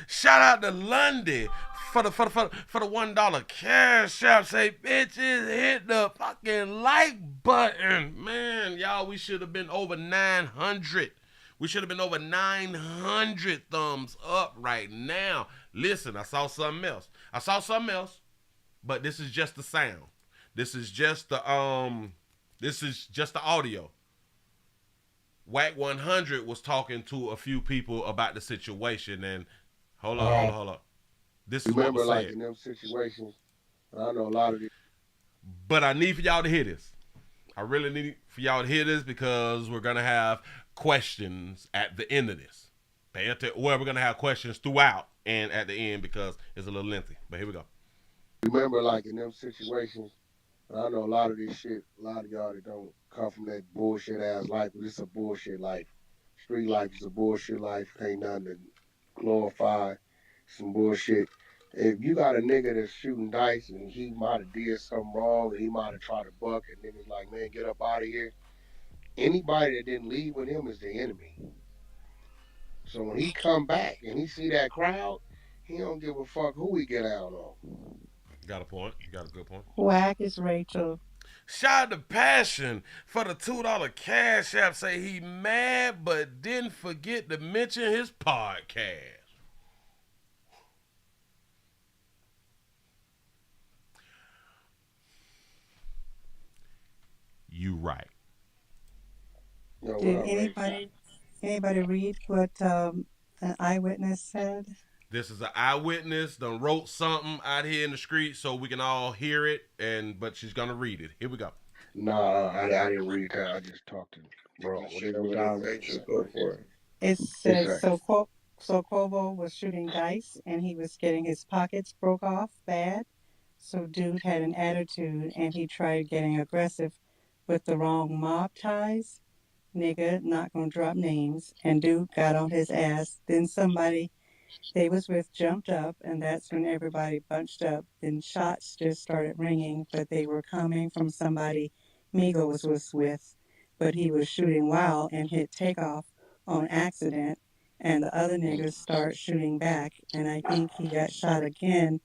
Shout out to Lundy for the $1 cash app. Say, bitches, hit the fucking like button. Man, y'all, we should have been over 900. We should have been over 900 thumbs up right now. Listen, I saw something else, but this is just the sound. This is just the audio. Whack 100 was talking to a few people about the situation, and hold on. This is remember, what was like said. in them situations, I know a lot of these. But I need for y'all to hear this. I really need for y'all to hear this because we're gonna have questions at the end of this. We're gonna have questions throughout and at the end because it's a little lengthy. But here we go. Remember, like in them situations, I know a lot of this shit. A lot of y'all that don't come from that bullshit ass life, but it's a bullshit life. Street life is a bullshit life. Ain't nothing to glorify. Some bullshit. If you got a nigga that's shooting dice and he might have did something wrong and he might have tried to buck and niggas like, man, get up out of here. Anybody that didn't leave with him is the enemy. So when he come back and he see that crowd, he don't give a fuck who he get out on. You got a point. You got a good point. Whack is Rachel. Shout out to Passion for the $2 cash app. Say he mad but didn't forget to mention his podcast. You right. Did anybody read what an eyewitness said? This is an eyewitness. Done wrote something out here in the street so we can all hear it. But she's gonna read it. Here we go. Nah, I didn't read that. I just talked to bro. Go for it. It says so Quavo was shooting dice and he was getting his pockets broke off bad. So dude had an attitude and he tried getting aggressive with the wrong mob ties. Nigga, not gonna drop names. And dude got on his ass. Then somebody they was with jumped up, and that's when everybody bunched up. Then shots just started ringing, but they were coming from somebody Migos was with. But he was shooting wild and hit Takeoff on accident, and the other niggas start shooting back, and I think he got shot again,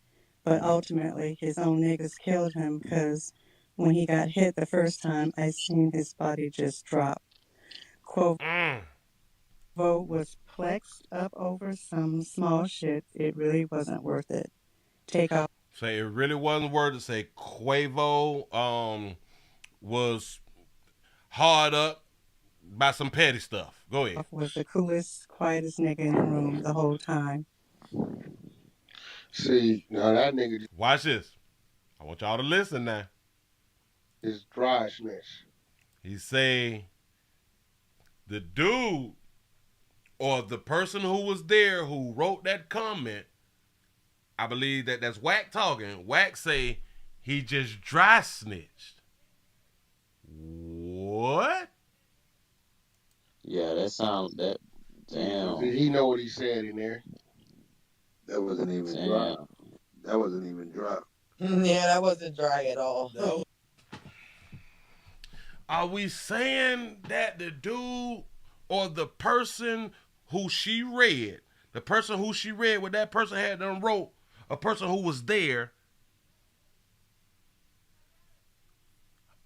but ultimately his own niggas killed him because when he got hit the first time, I seen his body just drop. Quavo was plexed up over some small shit. It really wasn't worth it. Takeoff. Say it really wasn't worth it. Say Quavo was hard up by some petty stuff. Go ahead. Was the coolest, quietest nigga in the room the whole time. See, now that nigga Watch this. I want y'all to listen now. is dry snitch. He say the dude or the person who was there who wrote that comment, I believe that's Wack talking. Wack say he just dry snitched. What? Yeah, that damn. Did he know what he said in there? That wasn't even dry. That wasn't even dry. Yeah, that wasn't dry at all. Are we saying that the dude or the person who she read, what that person had done wrote, a person who was there,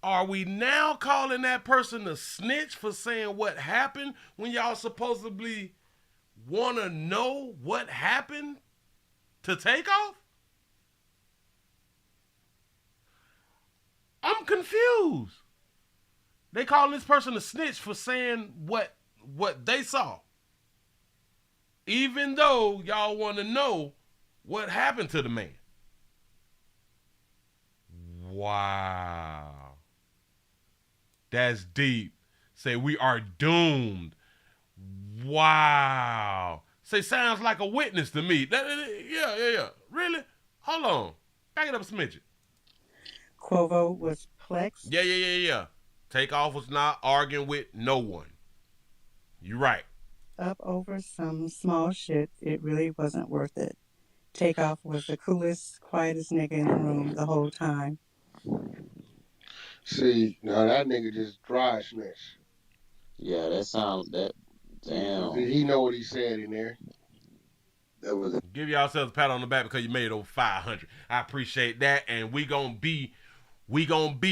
are we now calling that person a snitch for saying what happened when y'all supposedly want to know what happened to Takeoff? I'm confused. They calling this person a snitch for saying what they saw. Even though y'all want to know what happened to the man. Wow. That's deep. Say we are doomed. Wow. Say sounds like a witness to me. Yeah. Really? Hold on. Back it up a smidgen. Quavo was plexed. Yeah. Takeoff was not arguing with no one. You right. Up over some small shit. It really wasn't worth it. Takeoff was the coolest, quietest nigga in the room the whole time. See, now that nigga just dry snitch. Yeah, that damn. Did he know what he said in there? That was Give yourselves a pat on the back because you made it over 500. I appreciate that, and we gonna be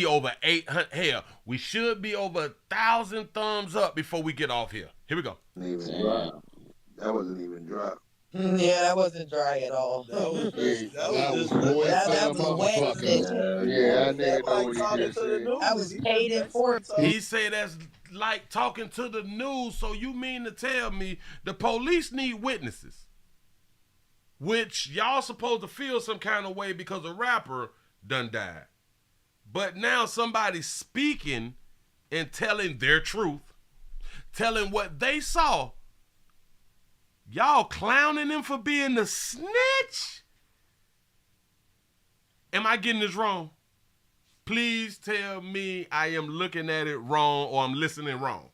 over 800. Hell, we should be over 1,000 thumbs up before we get off here. Here we go. That wasn't even dry. Yeah, that wasn't dry at all. That was wet snitching. Yeah, that nigga know what he just said. I was paid in for it. He said that's like talking to the news, so you mean to tell me the police need witnesses? Which y'all supposed to feel some kind of way because a rapper done died. But now somebody's speaking and telling their truth, telling what they saw. Y'all clowning him for being the snitch? Am I getting this wrong? Please tell me I am looking at it wrong or I'm listening wrong.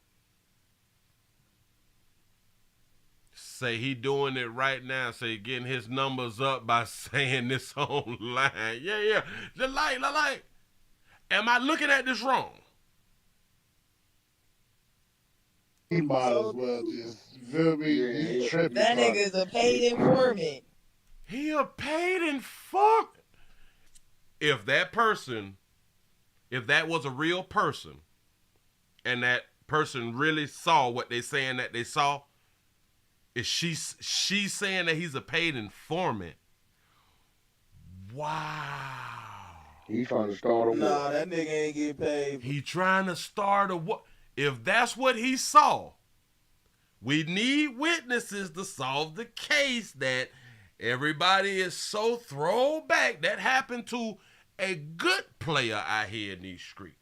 Say he doing it right now. Say getting his numbers up by saying this online. Yeah. The light. Am I looking at this wrong? He might as well just, you feel me? You tripping. That nigga's a paid informant. He a paid informant. If that was a real person, and that person really saw what they saying that they saw, is she's saying that he's a paid informant. Wow. He trying to start a war. Nah, that nigga ain't getting paid. He trying to start a war. If that's what he saw, we need witnesses to solve the case that everybody is so throwback. That happened to a good player out here in these streets.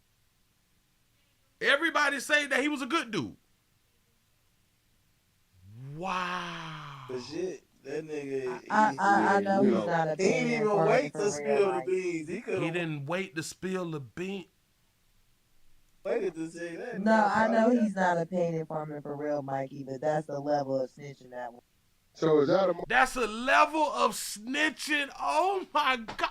Everybody say that he was a good dude. Wow. But shit, that nigga. I know he's not a He didn't even wait to spill the beans. He didn't wait to spill the beans. Waited to say that. No, I know he's not a paid informant for real, Mikey, but that's the level of snitching that one. So is that That's a level of snitching. Oh my God.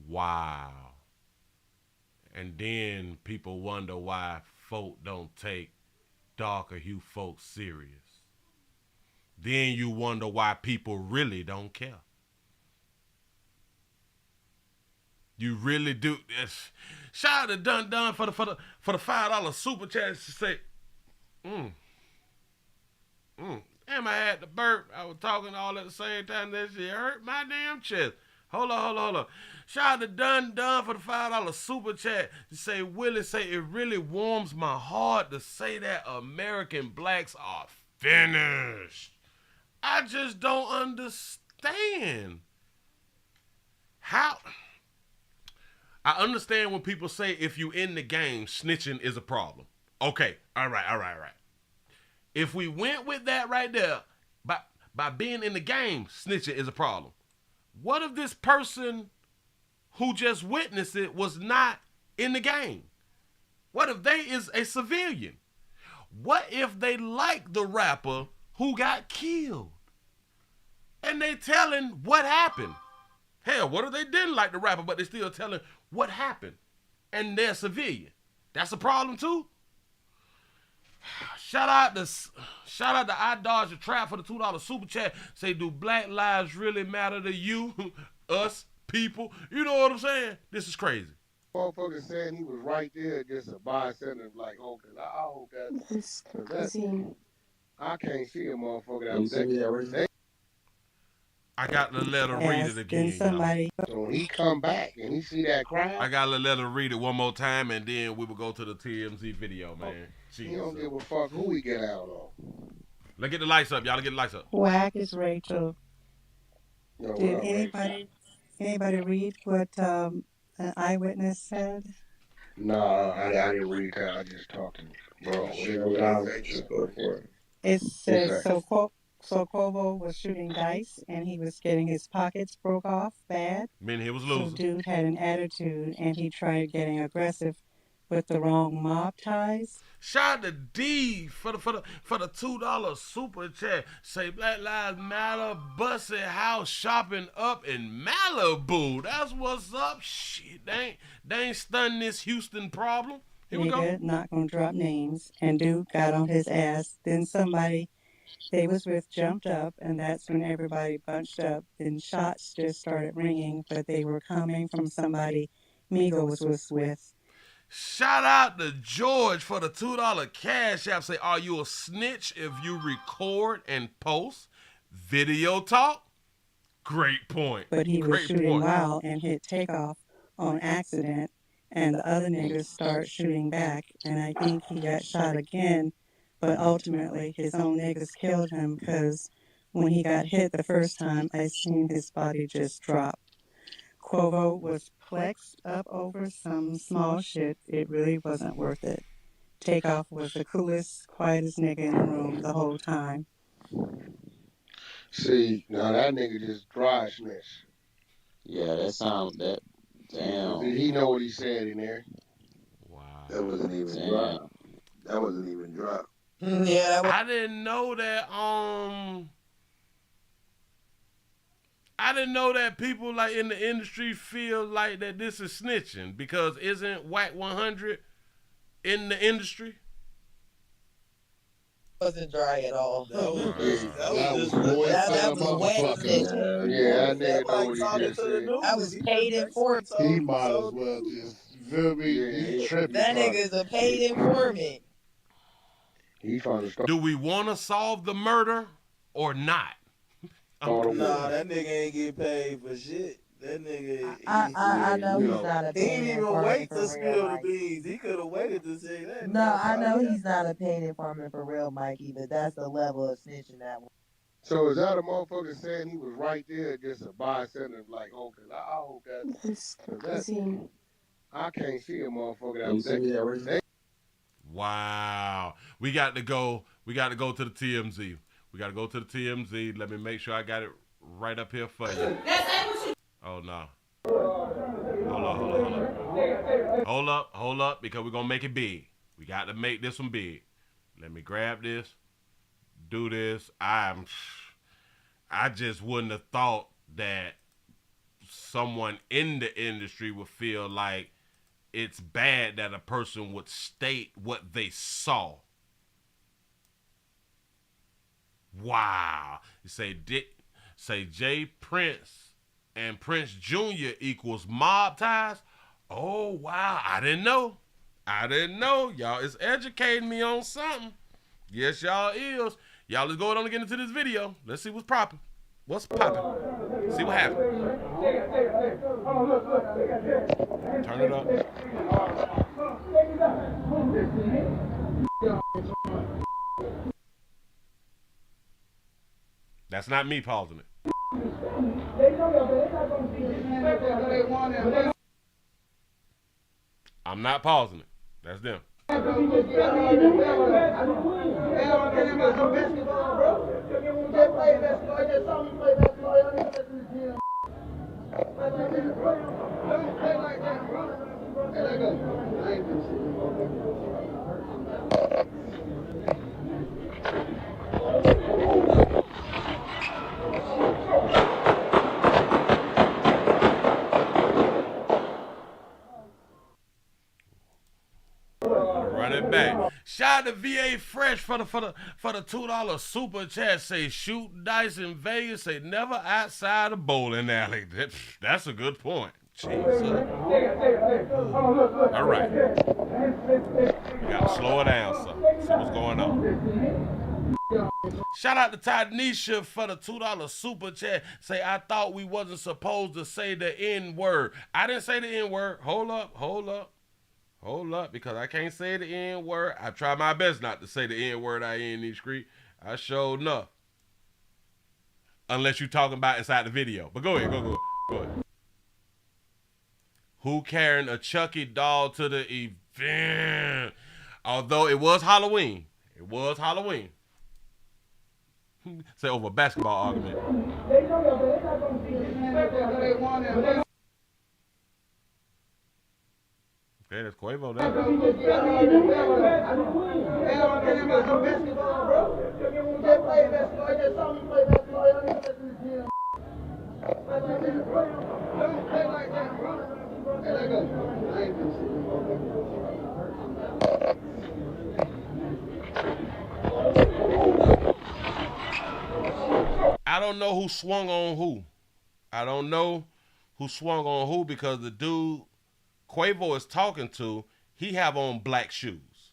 Wow. And then people wonder why folk don't take darker hue folks serious. Then you wonder why people really don't care. You really do. Shout out to Dun Dun for the $5 super chat to say, Damn, I had to burp. I was talking all at the same time. That shit hurt my damn chest. Hold on. Shout out to Dun Dun for the $5 super chat to say, Willie say, it really warms my heart to say that American blacks are finished. I just don't understand. How? I understand when people say if you in the game, snitching is a problem. Okay, all right. If we went with that right there, by being in the game, snitching is a problem. What if this person who just witnessed it was not in the game? What if they is a civilian? What if they like the rapper who got killed? And they telling what happened? Hell, what if they didn't like the rapper, but they still telling what happened? And they're civilian. That's a problem too? Shout out to I Dodge the Trap for the $2 super chat. Say, do black lives really matter to you? Us, people? You know what I'm saying? This is crazy. Motherfucker saying he was right there, just a bystander, like, okay, I hope that. I can't see a motherfucker that. I got to let her read it again. So when he come back and he see that crowd, I got to let her read it one more time, and then we will go to the TMZ video, man. He don't give a fuck who we get out on. Let's get the lights up, y'all. Let's get the lights up. Whack is Rachel. Did anybody read what an eyewitness said? No, I didn't read that. I just talked to him. Bro, it says, so Quavo was shooting dice and he was getting his pockets broke off bad. Meaning he was losing. So dude had an attitude and he tried getting aggressive with the wrong mob ties. Shout out to D for the $2 super chat. Say Black Lives Matter, busted house shopping up in Malibu. That's what's up. Shit, they ain't stunning this Houston problem. Here we go. Not gonna drop names. And dude got on his ass. Then somebody they was with jumped up, and that's when everybody bunched up. Then shots just started ringing, but they were coming from somebody Migos was with. Shout out to George for the $2 cash app. Say, are you a snitch if you record and post video talk? Great point. But he was shooting wild and hit Takeoff on accident, and the other niggas start shooting back, and I think he got shot again, but ultimately his own niggas killed him because when he got hit the first time, I seen his body just drop. Quavo was plexed up over some small shit. It really wasn't worth it. Takeoff was the coolest, quietest nigga in the room the whole time. See, now that nigga just dry snitch. Yeah, that. Damn. Did he know what he said in there? Wow. That wasn't even dry. That wasn't even dry. Yeah, I didn't know that. I didn't know that people like in the industry feel like that this is snitching, because isn't Whack 100 in the industry? Wasn't dry at all. That was wet snitching. Yeah, that nigga know what he just said. I was paid informant. He might as well just, feel me? He tripping. That nigga's a paid informant. He trying to start. Do we want to solve the murder or not? Nah, that nigga ain't get paid for shit. That nigga, I know he's not a paid informant. He didn't even wait to spill the beans. He could have waited to say that. No, I know he's not a paid informant for real, Mikey, but that's the level of snitching that one. So is that a motherfucker saying he was right there, just a bystander, like, okay, I hope that. I can't see a motherfucker that. Wow. We got to go to the TMZ. We got to go to the TMZ. Let me make sure I got it right up here for you. Oh, no. Hold up, because we're going to make it big. We got to make this one big. Let me grab this, do this. I just wouldn't have thought that someone in the industry would feel like it's bad that a person would state what they saw. Wow. You say Jay Prince and Prince Jr. equals mob ties? Oh, wow. I didn't know. Y'all is educating me on something. Yes, y'all is. Y'all, let's go on and get into this video. Let's see what's popping. What's popping? See what happens. Turn it up. That's not me pausing it. I'm not pausing it. That's them. Running back. Shout out to VA Fresh for the $2 super chat. Say shoot dice in Vegas. Say never outside a bowling alley. That's a good point. Jesus. All right. We got to slow it down, son. See what's going on. Shout out to Tanisha for the $2 super chat. Say, I thought we wasn't supposed to say the N-word. I didn't say the N-word. Hold up, because I can't say the N-word. I try my best not to say the N-word out here in these streets. I showed enough. Unless you're talking about inside the video. But go ahead, go ahead. Who carrying a Chucky doll to the event? Although it was Halloween. Say over a basketball argument. Okay, that's Quavo there. I don't know who swung on who. Because the dude Quavo is talking to, he have on black shoes.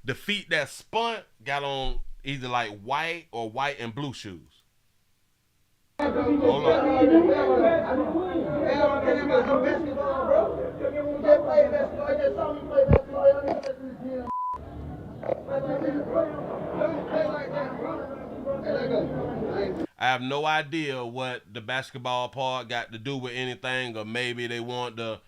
The feet that spun got on either like white or white and blue shoes. Hold on. I have no idea what the basketball part got to do with anything, or maybe they want to,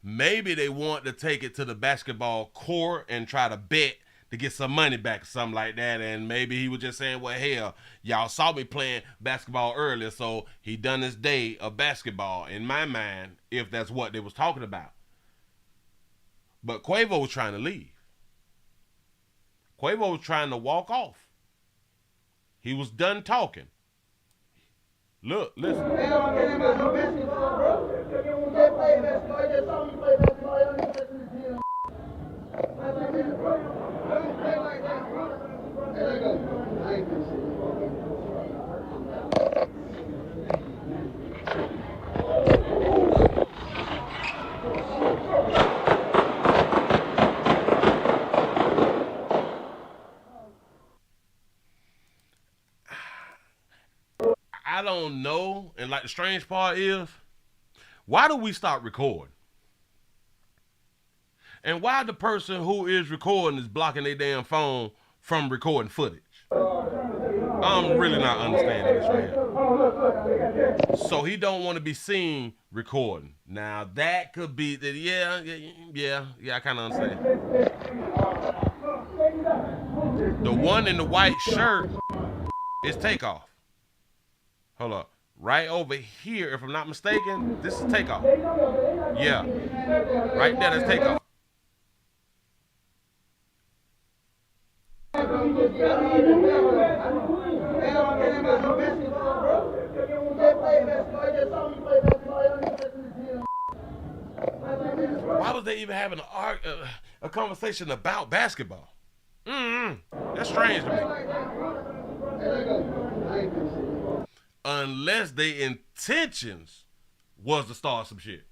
maybe they want to take it to the basketball court and try to bet to get some money back or something like that. And maybe he was just saying, well, hell, y'all saw me playing basketball earlier, so he done his day of basketball, in my mind, if that's what they was talking about. But Quavo was trying to leave. Quavo was trying to walk off. He was done talking. Look, listen. I don't know, and like the strange part is, why do we stop recording? And why the person who is recording is blocking their damn phone from recording footage? I'm really not understanding this right here. So he don't want to be seen recording. Now that could be that. Yeah, I kind of understand. The one in the white shirt is Takeoff. Hold up. Right over here, if I'm not mistaken, this is Takeoff. Yeah. Right there, that's Takeoff. was they even having a conversation about basketball? That's strange to me. Unless their intentions was to start some shit.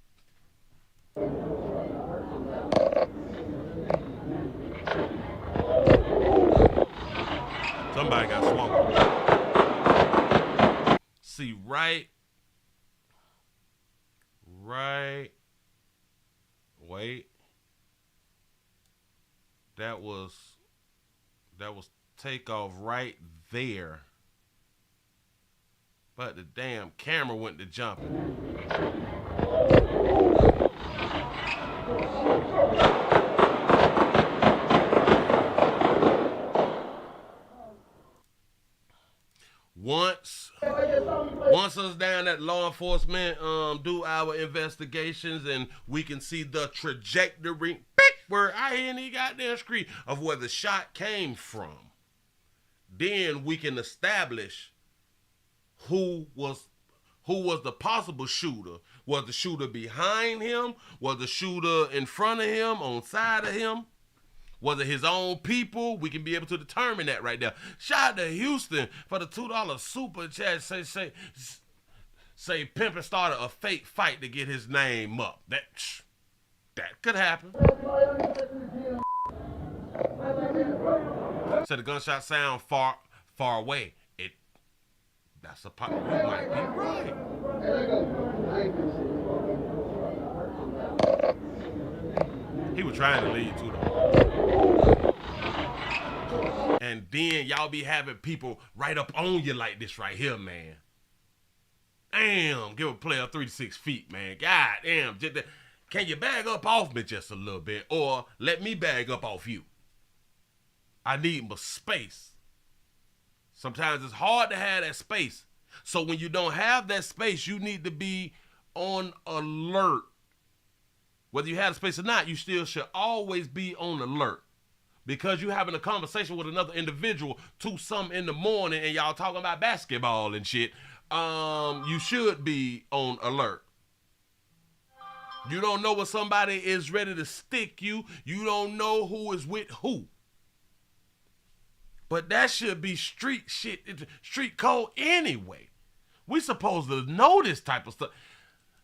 Somebody got swung. See, right. Wait. That was Takeoff right there. But the damn camera went to jumping. Once us down at law enforcement do our investigations and we can see the trajectory where I hear any goddamn scream of where the shot came from, then we can establish who was the possible shooter. Was the shooter behind him? Was the shooter in front of him, on side of him? Was it his own people? We can be able to determine that right there. Shout out to Houston for the $2 super chat. Say Pimpin' started a fake fight to get his name up. That could happen. Said the gunshot sound far away. That's a part. You might be right. He was trying to lead too, though. And then y'all be having people right up on you like this right here, man. Damn, give a player 3 to 6 feet, man. God damn. Can you bag up off me just a little bit? Or let me bag up off you? I need my space. Sometimes it's hard to have that space. So when you don't have that space, you need to be on alert. Whether you have space or not, you still should always be on alert. Because you're having a conversation with another individual 2-something in the morning and y'all talking about basketball and shit, you should be on alert. You don't know when somebody is ready to stick you. You don't know who is with who. But that should be street shit, street code anyway. We supposed to know this type of stuff.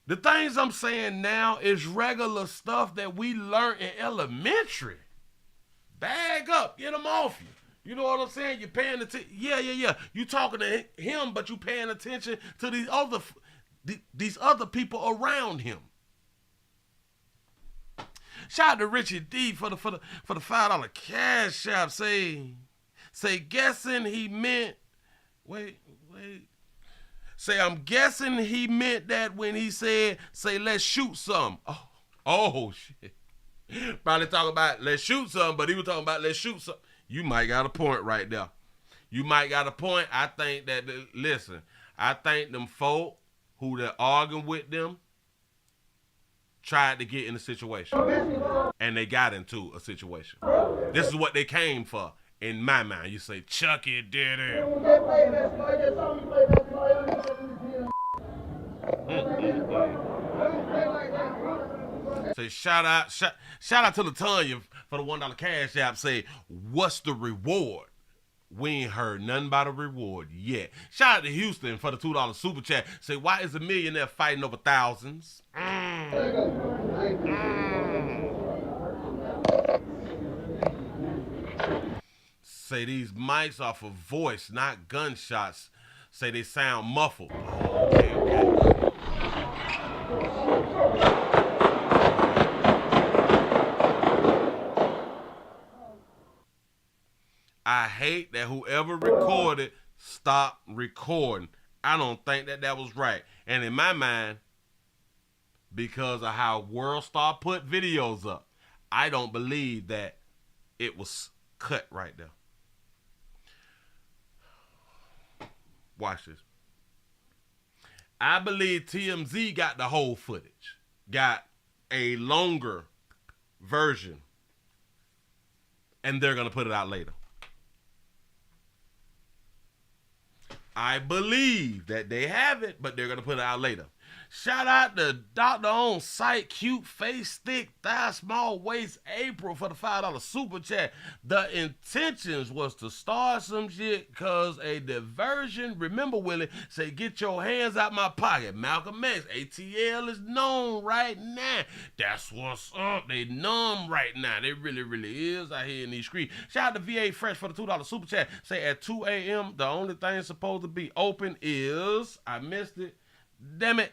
The things I'm saying now is regular stuff that we learned in elementary. Bag up, get them off you. You know what I'm saying? You're paying attention. Yeah. You talking to him, but you paying attention to these other people around him. Shout out to Richie D for the $5 cash app. Say guessing he meant. Wait. Say I'm guessing he meant that when he said, say let's shoot some. Oh shit. Probably talking about let's shoot some, but he was talking about let's shoot some. You might got a point right there. You might got a point. I think that, listen, I think them folk who they're arguing with them tried to get in a situation. And they got into a situation. This is what they came for. In my mind, you say, Chucky did it. Say shout out to LaTanya for the $1 cash app. Say, what's the reward? We ain't heard nothing about a reward yet. Shout out to Houston for the $2 super chat. Say, why is a millionaire fighting over thousands? Say these mics are for voice, not gunshots. Say they sound muffled. Okay. I hate that whoever recorded stopped recording. I don't think that was right. And in my mind, because of how World Star put videos up, I don't believe that it was cut right there. Watch this. I believe TMZ got the whole footage. Got a longer version. And they're going to put it out later. I believe that they have it, but they're going to put it out later. Shout out to Doctor On Site, Cute Face, Thick Thigh, Small Waist, April for the $5 super chat. The intentions was to start some shit cause a diversion. Remember, Willie, say get your hands out my pocket. Malcolm X, ATL is known right now. That's what's up. They numb right now. They really, really is out here in these streets. Shout out to VA Fresh for the $2 super chat. Say at 2 a.m. the only thing supposed to be open is, I missed it. Damn it,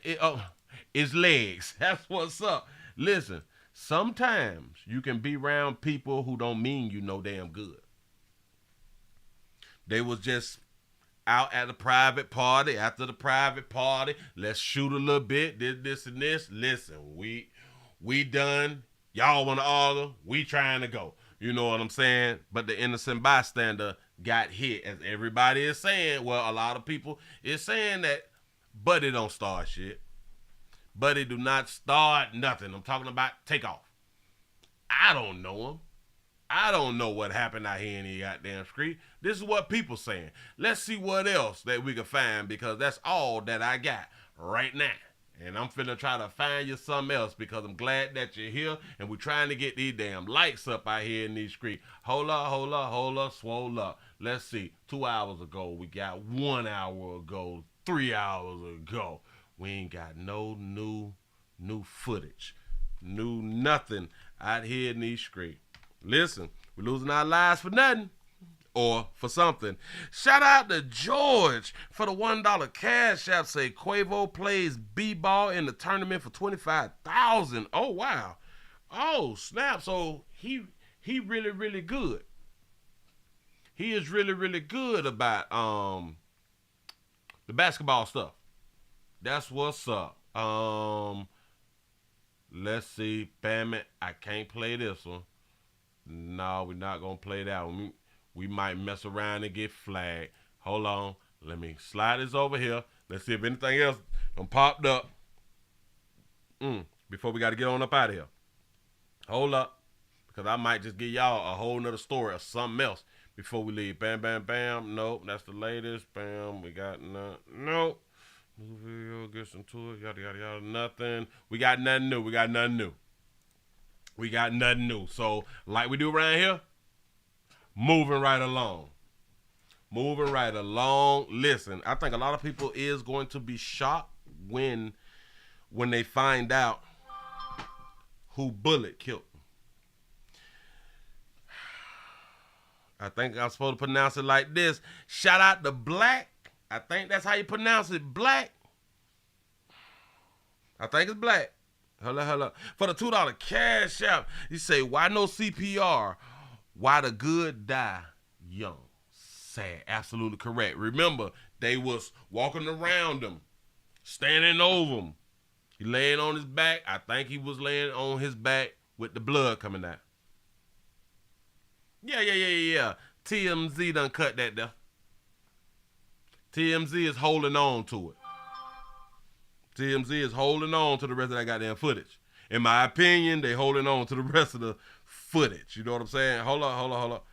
it's legs. That's what's up. Listen, sometimes you can be around people who don't mean you no damn good. They was just out at the private party. After the private party, let's shoot a little bit, this and this. Listen, we done. Y'all want to argue? We trying to go. You know what I'm saying? But the innocent bystander got hit, as everybody is saying. Well, a lot of people is saying that Buddy don't start shit. Buddy do not start nothing. I'm talking about Takeoff. I don't know him. I don't know what happened out here in the goddamn street. This is what people saying. Let's see what else that we can find, because that's all that I got right now. And I'm finna try to find you something else, because I'm glad that you're here and we're trying to get these damn lights up out here in these streets. Hold up, swole up. Let's see. 2 hours ago, we got 1 hour ago, 3 hours ago. We ain't got no new footage. New nothing out here in these streets. Listen, we're losing our lives for nothing. Or for something. Shout out to George for the $1 cash app. Say Quavo plays b-ball in the tournament for $25,000. Oh wow. Oh snap. So he really, really good. He is really, really good about the basketball stuff. That's what's up. Let's see. Bam it. I can't play this one. No, we're not gonna play that one. We might mess around and get flagged. Hold on. Let me slide this over here. Let's see if anything else done popped up. Before we got to get on up out of here. Hold up. Because I might just give y'all a whole nother story or something else before we leave. Bam, bam, bam. Nope. That's the latest. Bam. We got nothing. Nope. New video. Gets into it. Yada, yada, yada. Nothing. We got nothing new. We got nothing new. We got nothing new. So, like we do around here, moving right along. Moving right along. Listen, I think a lot of people is going to be shocked when they find out who Bullet killed. I think I'm supposed to pronounce it like this. Shout out to Black. I think that's how you pronounce it. Black. I think it's Black. Hello. For the $2 cash out, you say, why no CPR? Why the good die young? Sad. Absolutely correct. Remember, they was walking around him, standing over him. He laying on his back. I think he was laying on his back with the blood coming out. Yeah. TMZ done cut that there. TMZ is holding on to it. TMZ is holding on to the rest of that goddamn footage. In my opinion, they holding on to the rest of the footage. You know what I'm saying? Hold up.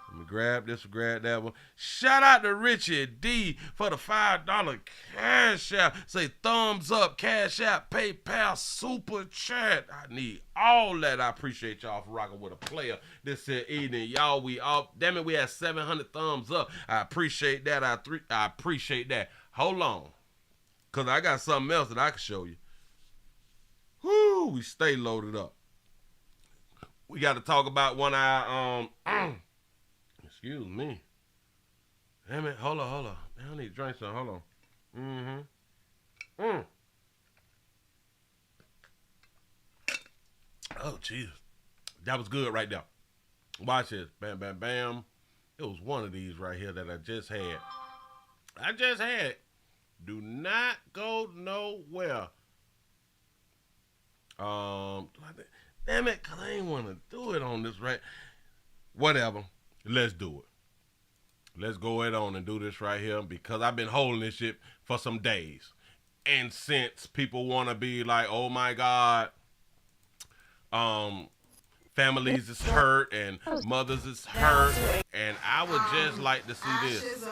Let me grab this, grab that one. Shout out to Richie D for the $5 cash app. Say thumbs up, cash app, PayPal, super chat. I need all that. I appreciate y'all for rocking with a player this here evening. Y'all, we had 700 thumbs up. I appreciate that. I appreciate that. Hold on. Because I got something else that I can show you. Whoo, we stay loaded up. We got to talk about one of our, excuse me. Damn it, hold on. I need to drink something, hold on. Oh, Jesus. That was good right there. Watch this. Bam, bam, bam. It was one of these right here that I just had. Do not go nowhere. Damn it, cause I ain't want to do it on this right. Whatever. Let's do it. Let's go ahead on and do this right here, because I've been holding this shit for some days. And since people want to be like, oh my God, families is hurt and mothers is hurt, and I would just like to see this.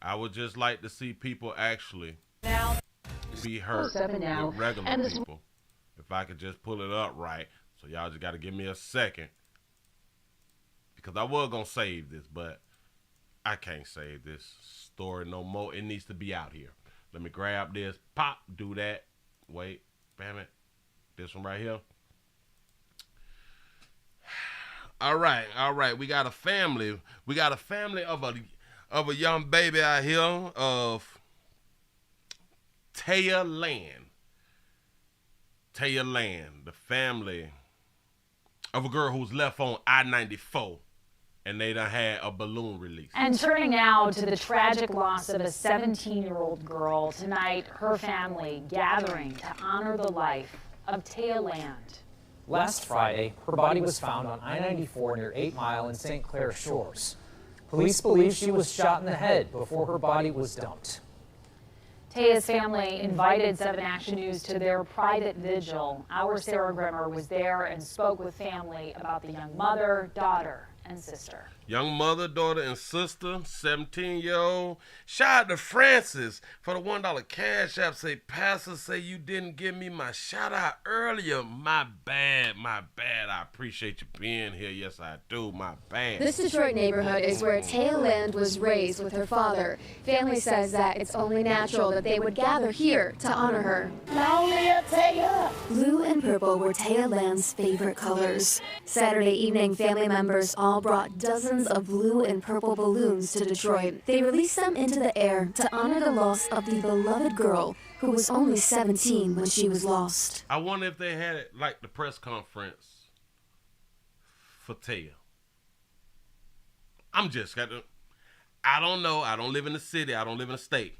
I would just like to see people actually be hurt 7 now, with regular and this people. If I could just pull it up right. So y'all just got to give me a second. Because I was going to save this, but I can't save this story no more. It needs to be out here. Let me grab this. Pop. Do that. Wait. Damn it. This one right here. All right. We got a family. We got a family of a young baby out here of Taya Land. Taya Land, the family of a girl who's left on I-94, and they done had a balloon release. And turning now to the tragic loss of a 17-year-old girl. Tonight, her family gathering to honor the life of Taya Land. Last Friday, her body was found on I-94 near 8 Mile in St. Clair Shores. Police believe she was shot in the head before her body was dumped. Taya's family invited 7 Action News to their private vigil. Our Sarah Grimmer was there and spoke with family about the young mother, daughter, and sister. Young mother, daughter, and sister, 17-year-old. Shout out to Francis for the $1 cash app. Say, Pastor, say you didn't give me my shout out earlier. My bad. I appreciate you being here. Yes, I do. My bad. This Detroit neighborhood is where Taya Land was raised with her father. Family says that it's only natural that they would gather here to honor her. Long live Taya! Blue and purple were Taya Land's favorite colors. Saturday evening, family members all brought dozens of blue and purple balloons to Detroit. They released them into the air to honor the loss of the beloved girl who was only 17 when she was lost. I wonder if they had like the press conference for Taya. I don't know. I don't live in the city. I don't live in the state.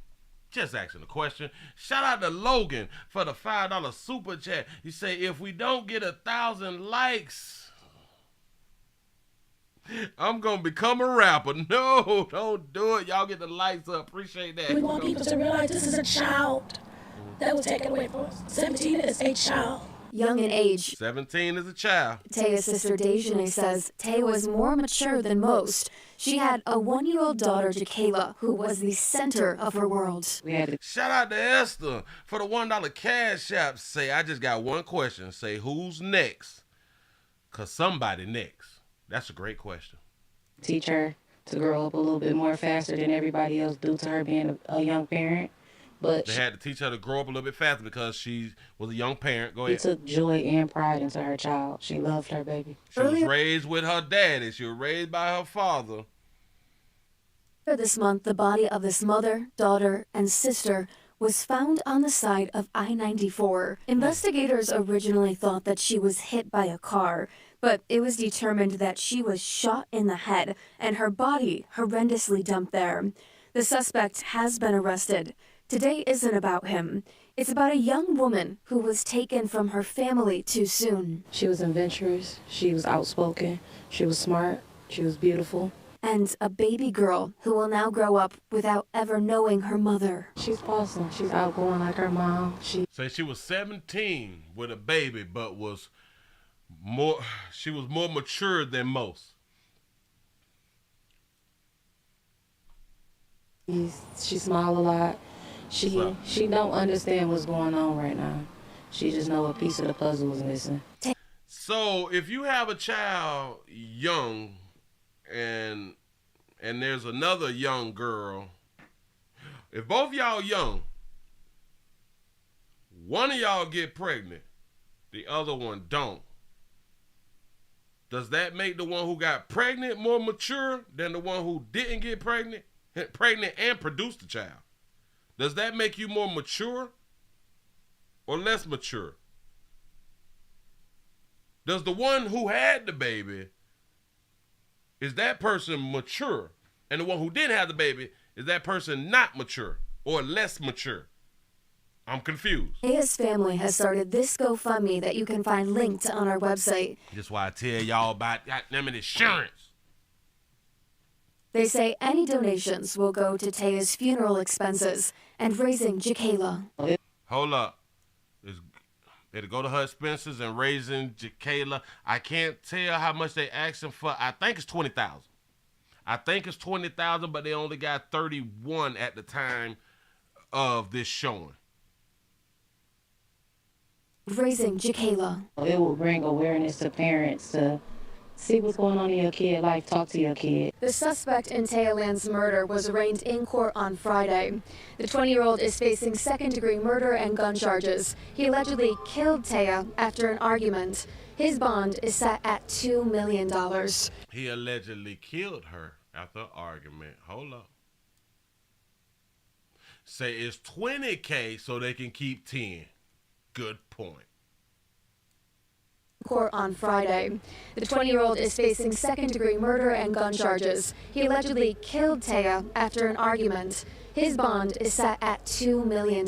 Just asking a question. Shout out to Logan for the $5 super chat. He say, if we don't get 1,000 likes, I'm going to become a rapper. No, don't do it. Y'all get the likes up. Appreciate that. We want people to realize this is a child that was taken away from us. 17 is a child. Young in age, 17 is a child. Taya's sister Dejane says Taya was more mature than most. She had a 1-year-old daughter, Jakayla, who was the center of her world. Shout out to Esther for the $1 cash app. Say, I just got one question. Say, who's next? Because somebody next. That's a great question. Teach her to grow up a little bit more faster than everybody else due to her being a young parent. But they had to teach her to grow up a little bit faster because she was a young parent. Go ahead. She took joy and pride into her child. She loved her baby. She was raised with her daddy. She was raised by her father. This month, the body of this mother, daughter, and sister was found on the side of I-94. Investigators originally thought that she was hit by a car, but it was determined that she was shot in the head and her body horrendously dumped there. The suspect has been arrested. Today isn't about him. It's about a young woman who was taken from her family too soon. She was adventurous. She was outspoken. She was smart. She was beautiful. And a baby girl who will now grow up without ever knowing her mother. She's awesome. She's outgoing like her mom. She was 17 with a baby, but she was more mature than most. She smiled a lot. She don't understand what's going on right now. She just know a piece of the puzzle is missing. So if you have a child young and there's another young girl, if both y'all young, one of y'all get pregnant, the other one don't, does that make the one who got pregnant more mature than the one who didn't get pregnant and produced the child? Does that make you more mature or less mature? Does the one who had the baby, is that person mature? And the one who didn't have the baby, is that person not mature or less mature? I'm confused. Taya's family has started this GoFundMe that you can find linked on our website. That's why I tell y'all about goddamn insurance. They say any donations will go to Taya's funeral expenses and raising Jakayla. Hold up. It'll go to her expenses and raising Jakayla. I can't tell how much they asking for. I think it's $20,000. I think it's 20,000, but they only got 31 at the time of this showing. Raising Jacayla. It will bring awareness to parents to see what's going on in your kid's life, talk to your kid. The suspect in Taya Land's murder was arraigned in court on Friday. The 20-year-old is facing second-degree murder and gun charges. He allegedly killed Taya after an argument. His bond is set at $2 million. He allegedly killed her after an argument. Hold up. Say it's $20K so they can keep 10. Good point. Court on Friday. The 20-year-old is facing second-degree murder and gun charges. He allegedly killed Taya after an argument. His bond is set at $2 million.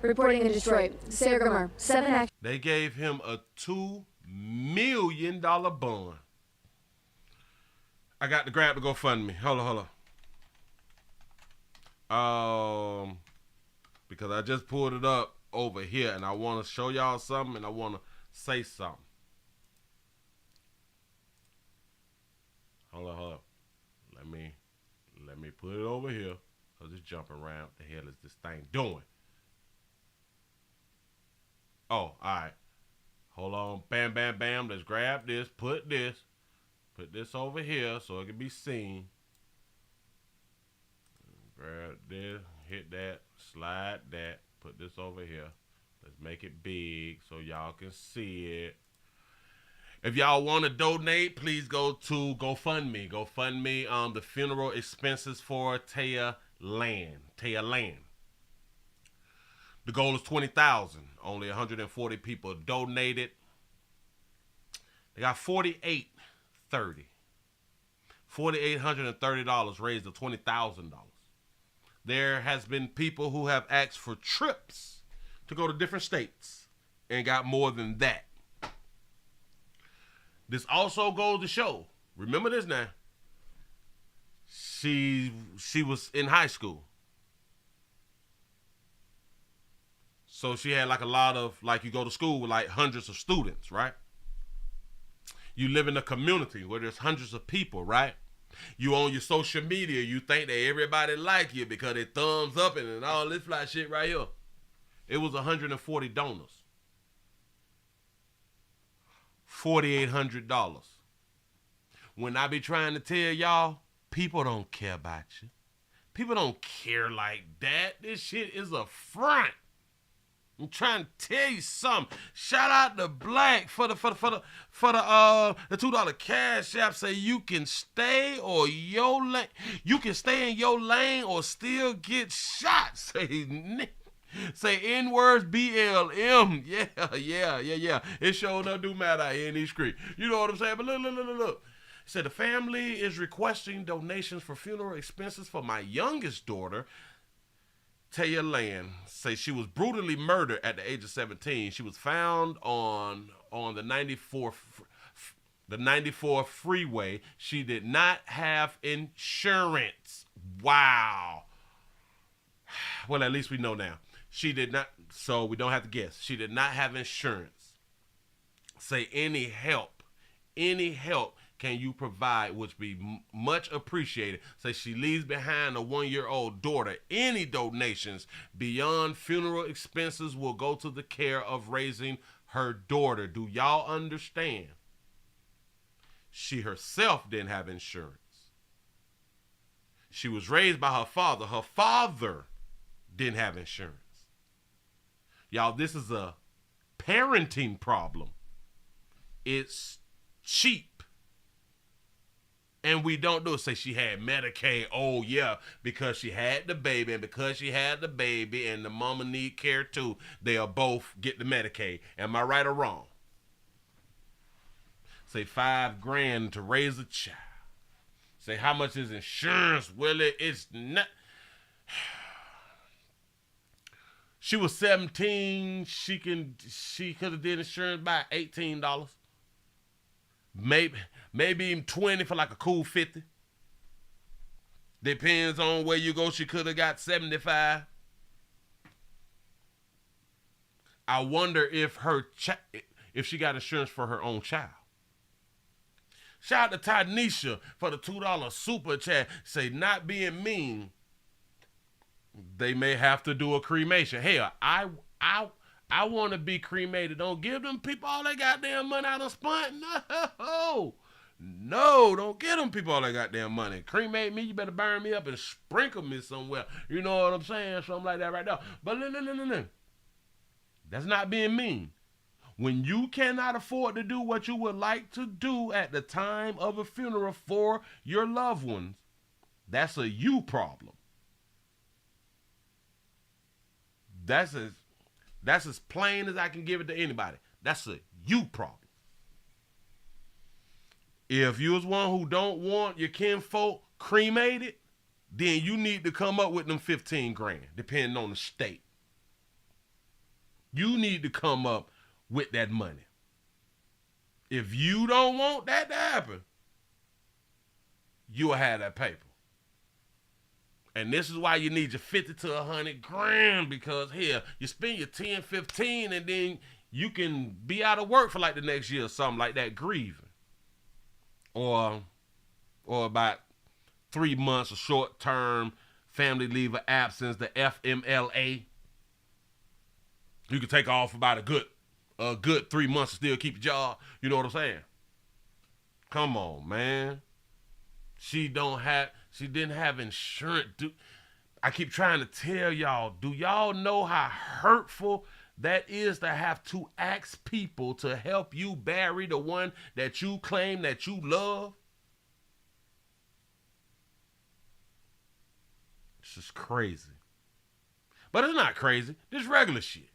Reporting in Detroit, Sarah Grimmer, 7 Action. They gave him a $2 million bond. I got to grab the GoFundMe. Hold on. Because I just pulled it up over here and I want to show y'all something and I want to say something. Hold on. Let me put it over here. Cause it's jumping around. What the hell is this thing doing? Oh, all right. Hold on. Bam, bam, bam. Let's grab this. Put this over here so it can be seen. Grab this. Hit that. Slide that. Put this over here. Let's make it big so y'all can see it. If y'all want to donate, please go to GoFundMe. GoFundMe the funeral expenses for Taya Land. The goal is 20,000. Only 140 people donated. They got $4,830 raised to $20,000. There has been people who have asked for trips to go to different states and got more than that. This also goes to show, remember this now, she was in high school. So she had like a lot of, like you go to school with like hundreds of students, right? You live in a community where there's hundreds of people, right? You on your social media, you think that everybody like you because they thumbs up and all this fly shit right here. It was 140 donors. $4,800. When I be trying to tell y'all, people don't care about you. People don't care like that. This shit is a front. I'm trying to tell you something. Shout out to Black for the $2 cash app. Say you can stay or your lane. You can stay in your lane or still get shot. Say N-words BLM. Yeah. It sure don't do matter out here in these streets. You know what I'm saying? But look. It said the family is requesting donations for funeral expenses for my youngest daughter, Taya Land. Say she was brutally murdered at the age of 17. She was found on the 94 freeway. She did not have insurance. Wow. Well, at least we know now. She did not, so we don't have to guess. She did not have insurance. Say any help can you provide, which be much appreciated. Say she leaves behind a 1-year-old daughter. Any donations beyond funeral expenses will go to the care of raising her daughter. Do y'all understand? She herself didn't have insurance. She was raised by her father. Her father didn't have insurance. Y'all, this is a parenting problem. It's cheap. And we don't do it. Say she had Medicaid. Oh, yeah, because she had the baby. And because she had the baby and the mama need care too, they'll both get the Medicaid. Am I right or wrong? Say $5,000 to raise a child. Say how much is insurance, Willie? It's not. She was 17. She could have did insurance by $18. Maybe even 20 for like a cool 50. Depends on where you go. She could have got 75. I wonder if if she got insurance for her own child. Shout out to Tanisha for the $2 super chat. Say, not being mean, they may have to do a cremation. Hell, I want to be cremated. Don't give them people all they goddamn money I done spent. No, don't give them people all that goddamn money. Cremate me, you better burn me up and sprinkle me somewhere. You know what I'm saying? Something like that right now. But no. That's not being mean. When you cannot afford to do what you would like to do at the time of a funeral for your loved ones, that's a you problem. That's as plain as I can give it to anybody. That's a you problem. If you was one who don't want your kinfolk cremated, then you need to come up with them 15 grand, depending on the state. You need to come up with that money. If you don't want that to happen, you'll have that paper. And this is why you need your 50 to 100 grand, because here, you spend your 10, 15, and then you can be out of work for like the next year or something like that, grieving. Or about 3 months of short-term family leave of absence, the FMLA. You can take off about a good 3 months and still keep your job. You know what I'm saying? Come on, man. She didn't have insurance. I keep trying to tell y'all, do y'all know how hurtful that is to have to ask people to help you bury the one that you claim that you love? It's just crazy. But it's not crazy. This regular shit.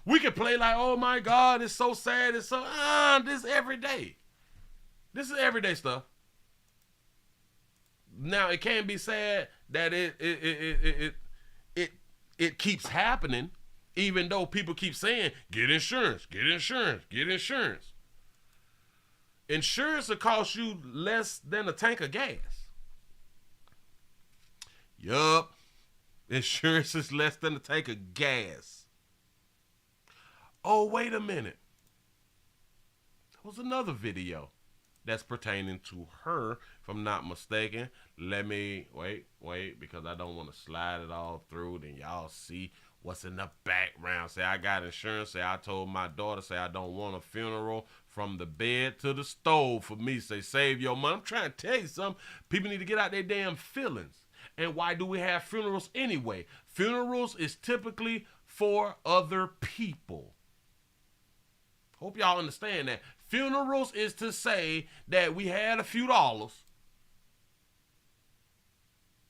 We can play like, oh my God, it's so sad. It's so, this is every day. This is everyday stuff. Now, it can't be sad that it keeps happening, even though people keep saying, get insurance, get insurance, get insurance. Insurance will cost you less than a tank of gas. Yup. Insurance is less than a tank of gas. Oh, wait a minute. There was another video that's pertaining to her, if I'm not mistaken. Let me, wait, because I don't want to slide it all through. Then y'all see what's in the background. Say, I got insurance. Say, I told my daughter, say, I don't want a funeral from the bed to the stove for me. Say, save your money. I'm trying to tell you something. People need to get out their damn feelings. And why do we have funerals anyway? Funerals is typically for other people. Hope y'all understand that. Funerals is to say that we had a few dollars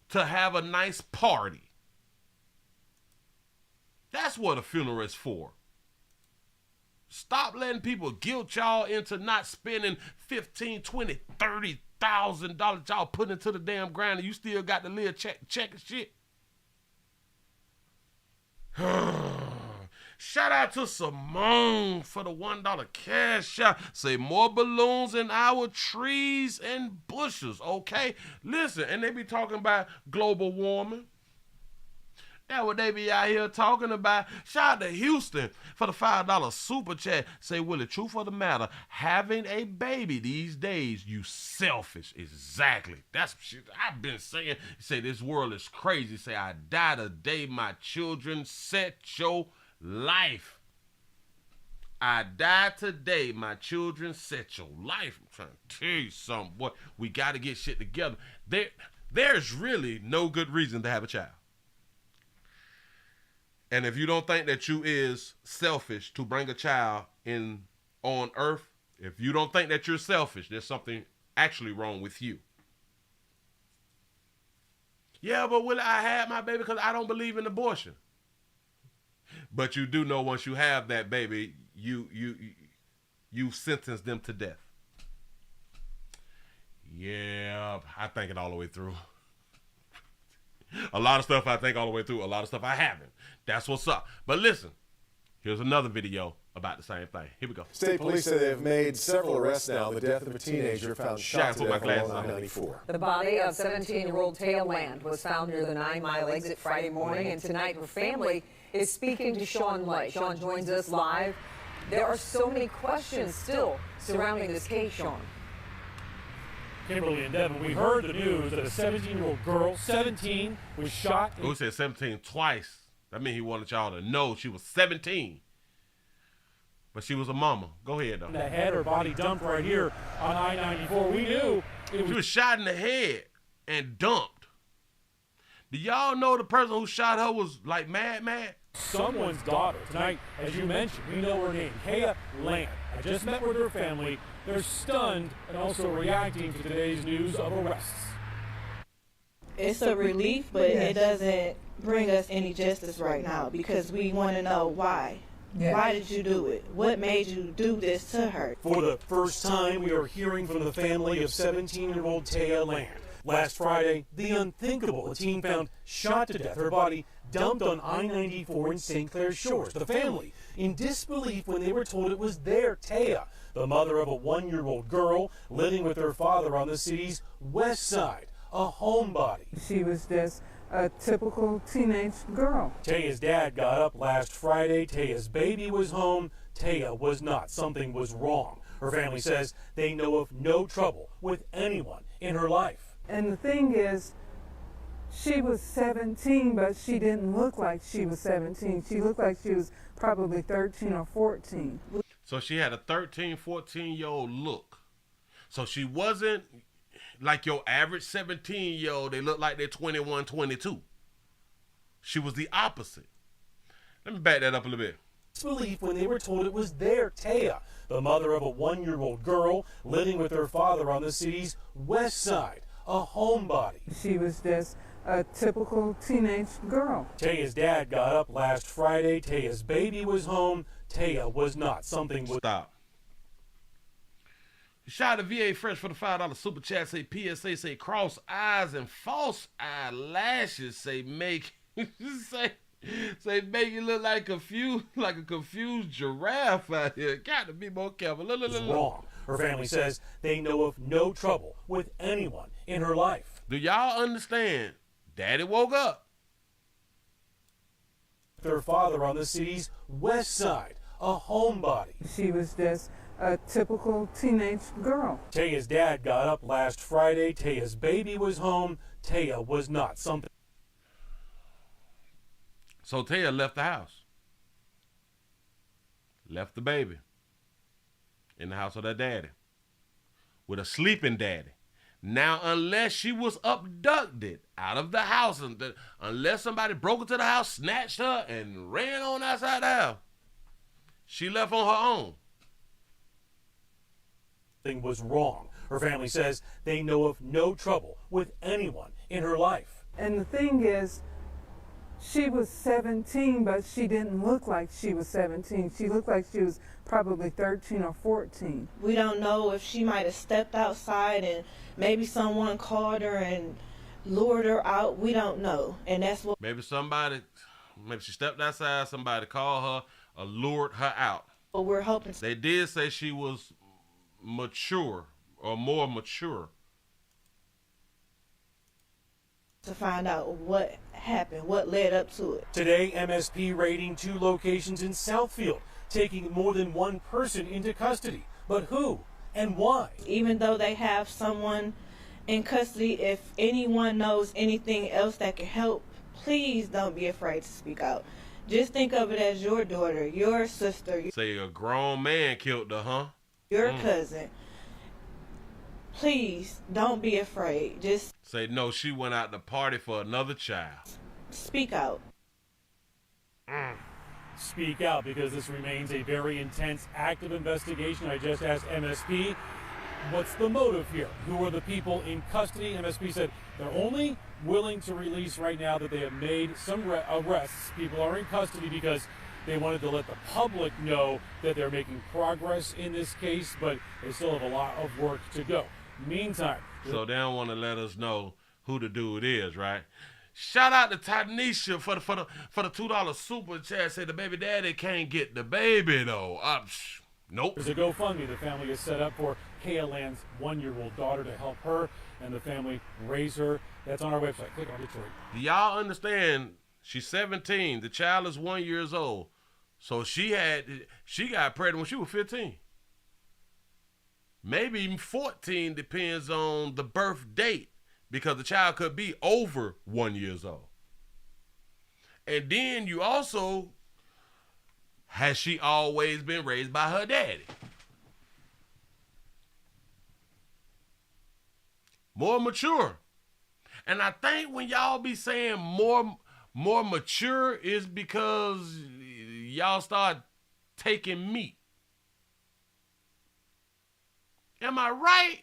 to have a nice party. That's what a funeral is for. Stop letting people guilt y'all into not spending $15,000, $20,000, $30,000 y'all putting into the damn ground, and you still got to live check and shit. Shout out to Simone for the $1 cash out. Say, more balloons in our trees and bushes, okay? Listen, and they be talking about global warming. That's what they be out here talking about. Shout out to Houston for the $5 super chat. Say, Willie, truth of the matter, having a baby these days, you selfish. Exactly. That's what shit I've been saying. Say, this world is crazy. Say, I die the day my children set your life. I die today, my children set your life. I'm trying to tell you something, boy. We got to get shit together. There's really no good reason to have a child. And if you don't think that you is selfish to bring a child in on earth, if you don't think that you're selfish, there's something actually wrong with you. Yeah, but Willie, I had my baby because I don't believe in abortion. But you do know once you have that baby, you sentence them to death. Yeah, I think it all the way through. A lot of stuff I think all the way through. A lot of stuff I haven't. That's what's up. But listen, here's another video about the same thing. Here we go. State police say they have made several arrests now on the death of a teenager found shot to death along I-94. The body of 17-year-old Taylor Land was found near the 9 Mile exit Friday morning, and tonight her family is speaking to Sean Lay. Sean joins us live. There are so many questions still surrounding this case, Sean. Kimberly and Devin, we heard the news that a 17-year-old girl, 17, was shot. Who said 17 twice? That means he wanted y'all to know she was 17. But she was a mama. Go ahead, though. In the head, her body dumped right here on I-94. We knew it was. She was shot in the head and dumped. Do y'all know the person who shot her was like mad? Someone's daughter. Tonight, as you mentioned, we know her name, Kaya Land. I just met with her family. They're stunned and also reacting to today's news of arrests. It's a relief, but it doesn't bring us any justice right now because we want to know why. Yes. Why did you do it? What made you do this to her? For the first time, we are hearing from the family of 17-year-old Taya Land. Last Friday, the unthinkable, a teen found shot to death, her body dumped on I-94 in St. Clair Shores. The family in disbelief when they were told it was their Taya, the mother of a 1-year-old girl living with her father on the city's west side, a homebody. She was just a typical teenage girl. Taya's dad got up last Friday. Taya's baby was home. Taya was not. Something was wrong. Her family says they know of no trouble with anyone in her life. And the thing is, she was 17, but she didn't look like she was 17. She looked like she was probably 13 or 14. So she had a 13, 14-year-old look. So she wasn't like your average 17-year-old. They look like they're 21, 22. She was the opposite. Let me back that up a little bit. Disbelief when they were told it was their Taya, the mother of a 1-year-old girl living with her father on the city's west side, a homebody. She was just a typical teenage girl. Taya's dad got up last Friday. Taya's baby was home. Taya was not. Something was... Stop. Shout out to VA Fresh for the $5 super chat. Say PSA, say cross eyes and false eyelashes. Say make say make you look like a confused giraffe out here. Got to be more careful. Look. Wrong. Her family says they know of no trouble with anyone in her life. Do y'all understand? Daddy woke up. Their father on the city's west side, a homebody. She was just a typical teenage girl. Taya's dad got up last Friday. Taya's baby was home. Taya was not. Something. So Taya left the house. Left the baby in the house of her daddy with a sleeping daddy. Now, unless she was abducted out of the house, unless somebody broke into the house, snatched her, and ran on outside the house, she left on her own. Something was wrong. Her family says they know of no trouble with anyone in her life. And the thing is, she was 17, but she didn't look like she was 17. She looked like she was probably 13 or 14. We don't know if she might have stepped outside and maybe someone called her and lured her out. We don't know. And that's what... Maybe she stepped outside, somebody called her or lured her out. But we're hoping... They did say she was mature or more mature. To find out what happened, what led up to it. Today, MSP raiding 2 locations in Southfield, taking more than one person into custody. But who and why? Even though they have someone in custody, if anyone knows anything else that can help, please don't be afraid to speak out. Just think of it as your daughter, your sister. Say a grown man killed her, huh? Your cousin. Please don't be afraid. Just say no, she went out to party for another child. Speak out. Speak out, because this remains a very intense, active investigation. I just asked MSP, what's the motive here? Who are the people in custody? MSP said they're only willing to release right now that they have made some arrests. People are in custody because they wanted to let the public know that they're making progress in this case, but they still have a lot of work to go. Meantime, so they don't want to let us know who the dude is, right? Shout out to Tanisha for the $2 super chat. Say the baby daddy can't get the baby though. Nope. There's a GoFundMe the family has set up for Kaya Land's 1-year-old daughter to help her and the family raise her. That's on our website. Click on Detroit. Do y'all understand? She's 17. The child is 1 year old. So she got pregnant when she was 15. maybe even 14, depends on the birth date, because the child could be over 1 year old. And then you also, has she always been raised by her daddy? More mature. And I think when y'all be saying more mature is because y'all start taking meat. Am I right?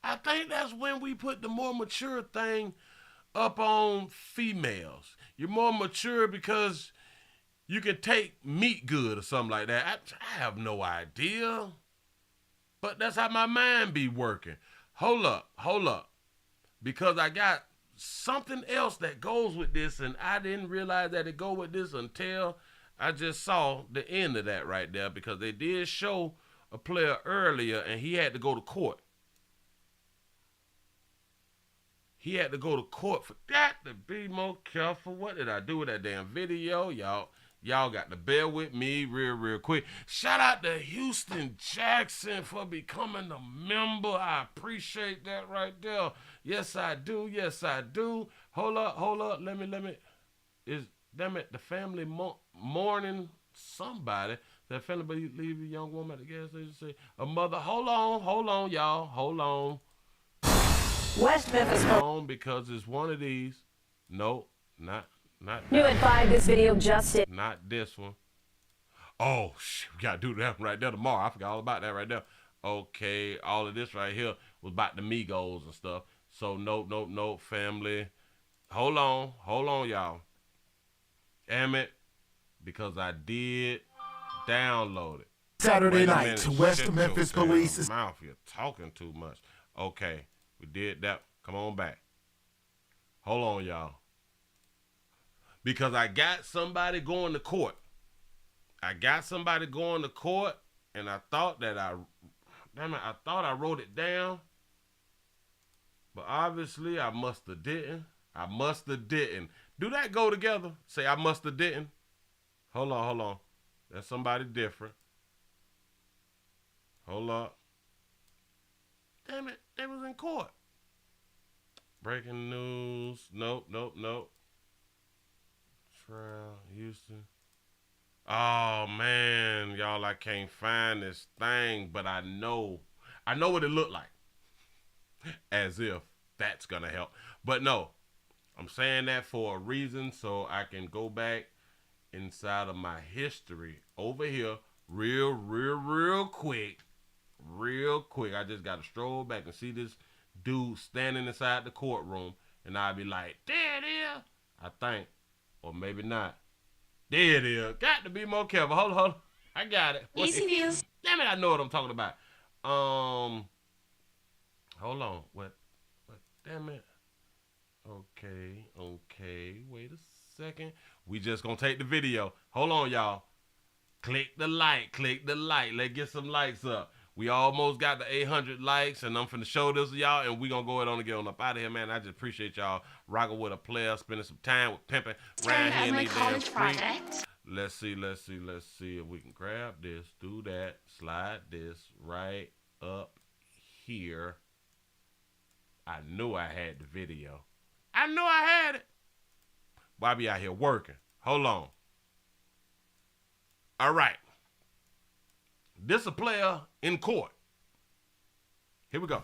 I think that's when we put the more mature thing up on females. You're more mature because you can take meat good or something like that. I have no idea. But that's how my mind be working. Hold up. Because I got something else that goes with this, and I didn't realize that it go with this until I just saw the end of that right there, because they did show a player earlier, and he had to go to court. He had to go to court for that, to be more careful. What did I do with that damn video? Y'all got to bear with me real quick. Shout out to Houston Jackson for becoming a member. I appreciate that right there. Yes, I do. Hold up. Let me. Damn it, the family mourning somebody. That family leave a young woman at the gas station, say, a mother. Hold on, y'all. Hold on. West Memphis. Because it's one of these. No, not New at 5, this video just hit. Not this one. Oh, shit, we got to do that one right there tomorrow. I forgot all about that right there. Okay, all of this right here was about the Migos and stuff. So, no, family. Hold on, y'all. Damn it, because I did download it. Saturday night, West Memphis police is... Mouth, you're talking too much. Okay, we did that. Come on back. Hold on, y'all. Because I got somebody going to court. And I thought that I wrote it down. But obviously I must have didn't. Do that go together? Say I must have didn't. Hold on. That's somebody different. Hold up. Damn it, they was in court. Breaking news. Nope. Trial, Houston. Oh man, y'all, I can't find this thing, but I know what it looked like. As if that's gonna help. But no, I'm saying that for a reason, so I can go back inside of my history over here real quick. I just gotta stroll back and see this dude standing inside the courtroom, and I'll be like, there it is. I think. Or maybe not. There it is. Got to be more careful. Hold on. I got it. Easy views. Damn it, I know what I'm talking about. Hold on. What? Damn it. Okay. Wait a second. We just gonna take the video. Hold on, y'all. Click the like. Let's get some likes up. We almost got the 800 likes, and I'm finna show this to y'all, and we gonna go ahead on and get on up out of here, man. I just appreciate y'all rocking with a player, spending some time with pimping around here in these damn streets. Let's see if we can grab this, do that, slide this right up here. I knew I had the video. I knew I had it. Why be out here working? Hold on. All right. This a player in court. Here we go.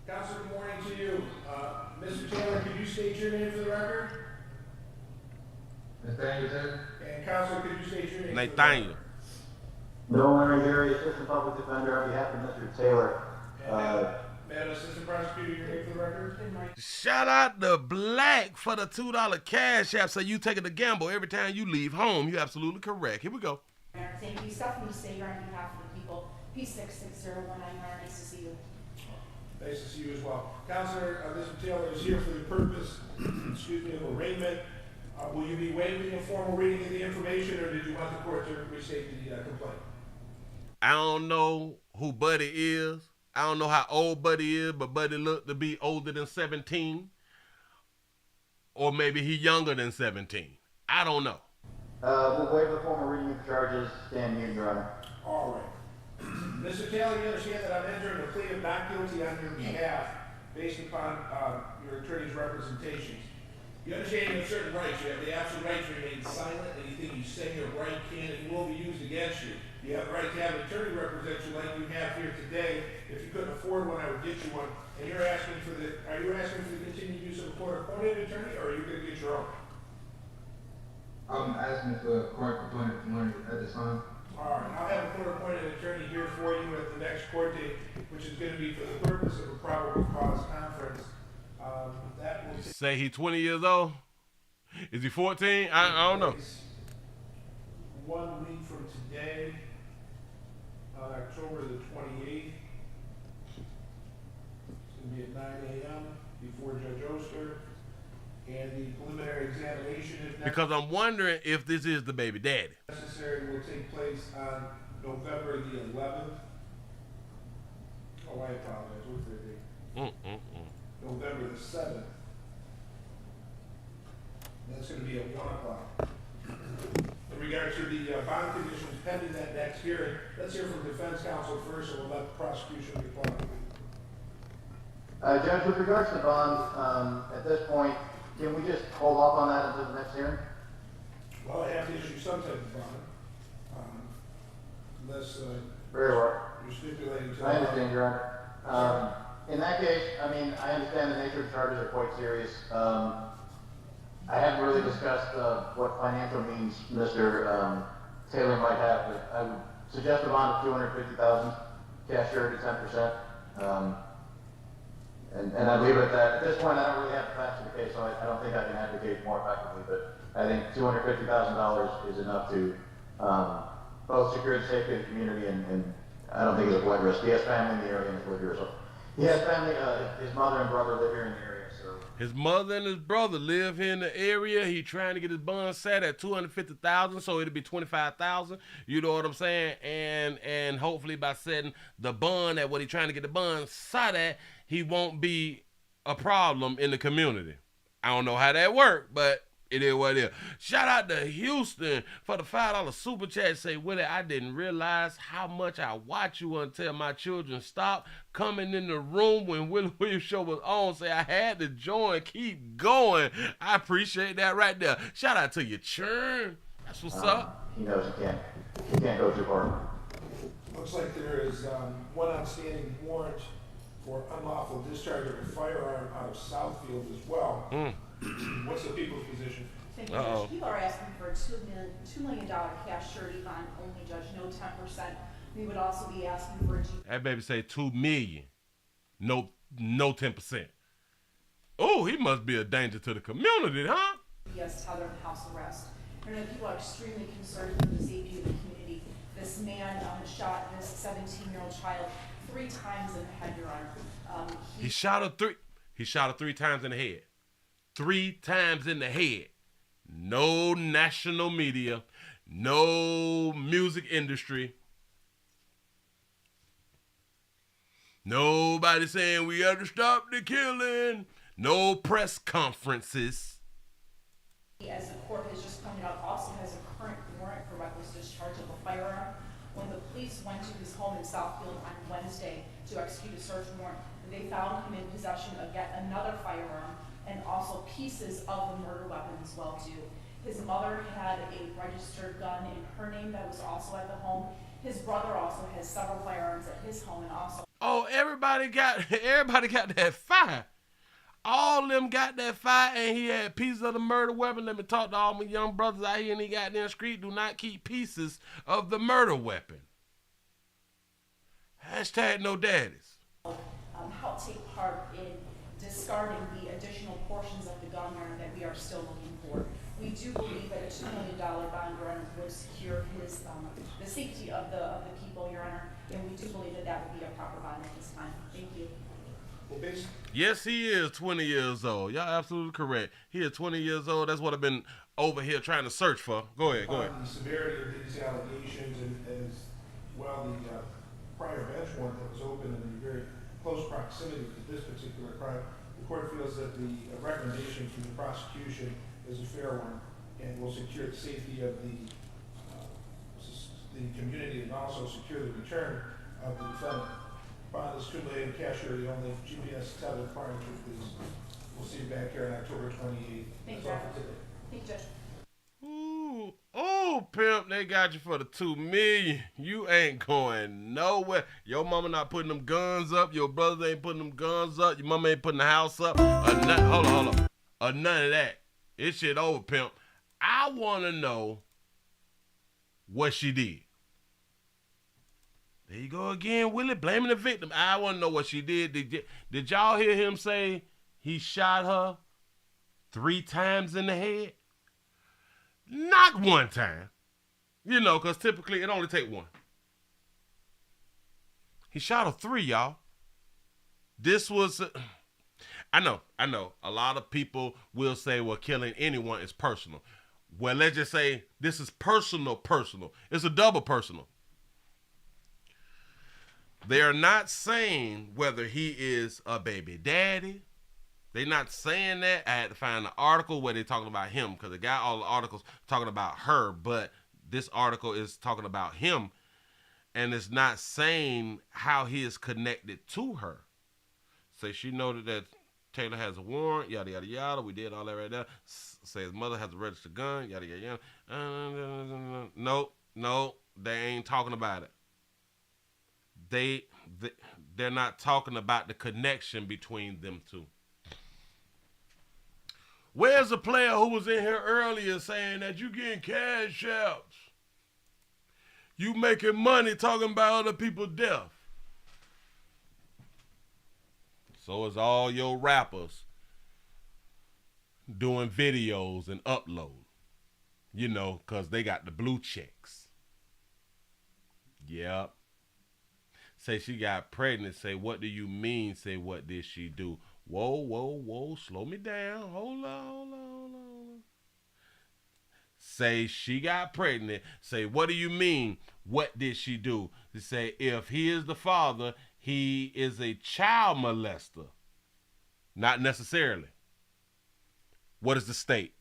Counselor, good morning to you. Mr. Taylor, could you state your name for the record? Nathaniel. And Counselor, could you state your name Nathaniel. Bill Larry, Assistant Public Defender, on behalf of Mr. Taylor. Madam Assistant Prosecutor, your name for the record? Shout out to Black for the $2 cash app, so you taking a gamble every time you leave home. You're absolutely correct. Here we go. Thank you. Stephanie Sager on behalf of the people. P660199. Nice to see you. Nice to see you as well. Counselor, Mr. Taylor is here for the purpose, of arraignment. Will you be waiving a formal reading of the information, or did you want the court to restate the complaint? I don't know who Buddy is. I don't know how old Buddy is, but Buddy looked to be older than 17. Or maybe he younger than 17. I don't know. We'll waive the formal reading of the charges. Stand here, Your Honor. All right. Mr. Taylor, you understand that I'm entering a plea of not guilty on your behalf based upon your attorney's representations. You understand you have certain rights. You have the absolute right to remain silent. Anything you say or write can and will be used against you. You have the right to have an attorney represent you like you have here today. If you couldn't afford one, I would get you one. And you're asking for the, are you asking for the continued use of a court-appointed attorney, or are you going to get your own? I'm asking for a court-appointed attorney at this time. All right, I'll have a court-appointed attorney here for you at the next court date, which is going to be for the purpose of a probable cause conference. That will say he's 20 years old. Is he 14? I don't know. 1 week from today, on October the 28th. It's going to be at 9 a.m. before Judge Oster. And the preliminary examination is next. Because I'm wondering if this is the baby daddy. Necessary will take place on November the 11th. Oh, I apologize. What's their date? November the 7th. That's going to be at 1 o'clock. In regards to the bond conditions pending that next hearing, let's hear from defense counsel first, and we'll let the prosecution reply. Judge, with regards to bond, at this point, can we just hold off on that until the next hearing? Well, I have to issue some type of bond, unless Very well. you're stipulating to. I understand, Your Honor. In that case, I mean, I understand the nature of the charges are quite serious. I haven't really discussed what financial means Mr. Taylor might have, but I would suggest a bond of $250,000, cash sure to 10%. And I'd leave it at that. At this point, I don't really have the facts of the case, so I don't think I can advocate more effectively, but I think $250,000 is enough to both secure the safety of the community and I don't think it's a blood risk. He has family in the area and live here, so he has family, his mother and brother live here in the area, so. His mother and his brother live here in the area. He trying to get his bond set at $250,000, so it'll be $25,000. You know what I'm saying? And hopefully by setting the bond at what he trying to get the bond set at, he won't be a problem in the community. I don't know how that worked, but it is what it is. Shout out to Houston for the $5 super chat. Say, Willie, I didn't realize how much I watch you until my children stopped coming in the room when Willie Williams show was on. Say, I had to join. Keep going. I appreciate that right there. Shout out to you, Churn. That's what's up. He knows he can't go too far. Looks like there is one outstanding warrant for unlawful discharge of a firearm out of Southfield as well. What's the people's position? Thank you, Judge. People are asking for a $2 million cash surety bond only, Judge, no 10%. We would also be asking for a that baby say $2 million, no 10%. Oh, he must be a danger to the community, huh? Yes, Tether and house arrest. I know people are extremely concerned for the safety of the community. This man shot this 17-year-old child 3 times in the head, Your Honor. He shot her 3 times in the head. 3 times in the head. No national media, no music industry. Nobody saying we got to stop the killing. No press conferences. As the court has just pointed out, also has a current warrant for reckless discharge of a firearm. When the police went to his home in Southfield on Wednesday to execute a search warrant, they found him in possession of yet another firearm and also pieces of the murder weapon as well too. His mother had a registered gun in her name that was also at the home. His brother also has several firearms at his home and also. Oh, everybody got that fire. All of them got that fire, and he had pieces of the murder weapon. Let me talk to all my young brothers out here in the goddamn street. Do not keep pieces of the murder weapon. Hashtag no daddies. Help take part in discarding the additional portions of the gun, Your Honor, that we are still looking for. We do believe that a $2 million bond would secure his the safety of the people, Your Honor, and we do believe that that would be a proper bond at this time. Thank you. Yes, he is 20 years old. Y'all absolutely correct. He is 20 years old. That's what I've been over here trying to search for. Go ahead. The severity of these allegations and as well the prior bench warrant that was open in very close proximity to this particular crime, the court feels that the recommendation from the prosecution is a fair one and will secure the safety of the community and also secure the return of the defendant. Bond is $2 million, cash or the only GPS tether prior to release. We'll see you back here on October 28th. Thank you, That's all Judge. for today. Thank you, Judge. Ooh, oh, pimp, they got you for the $2 million. You ain't going nowhere. Your mama not putting them guns up. Your brother ain't putting them guns up. Your mama ain't putting the house up. Hold on. None of that. This shit over, pimp. I want to know what she did. There you go again, Willie, blaming the victim. I want to know what she did. Did y'all hear him say he shot her 3 times in the head? Not 1 time. You know, because typically it only take 1. He shot her 3, y'all. This was... I know. A lot of people will say, well, killing anyone is personal. Well, let's just say this is personal. It's a double personal. They are not saying whether he is a baby daddy. They're not saying that. I had to find an article where they're talking about him because they got all the articles talking about her, but this article is talking about him, and it's not saying how he is connected to her. Say she noted that Taylor has a warrant, yada, yada, yada. We did all that right there. Say his mother has a registered gun, yada, yada, yada. No, they ain't talking about it. They're not talking about the connection between them two. Where's the player who was in here earlier saying that you getting cash outs? You making money talking about other people's death. So is all your rappers doing videos and upload. You know, because they got the blue checks. Yep. Say she got pregnant. Say, what do you mean? Say, what did she do? Whoa. Slow me down. Hold on. Say she got pregnant. Say, what do you mean? What did she do? They say, if he is the father, he is a child molester. Not necessarily. What is the state?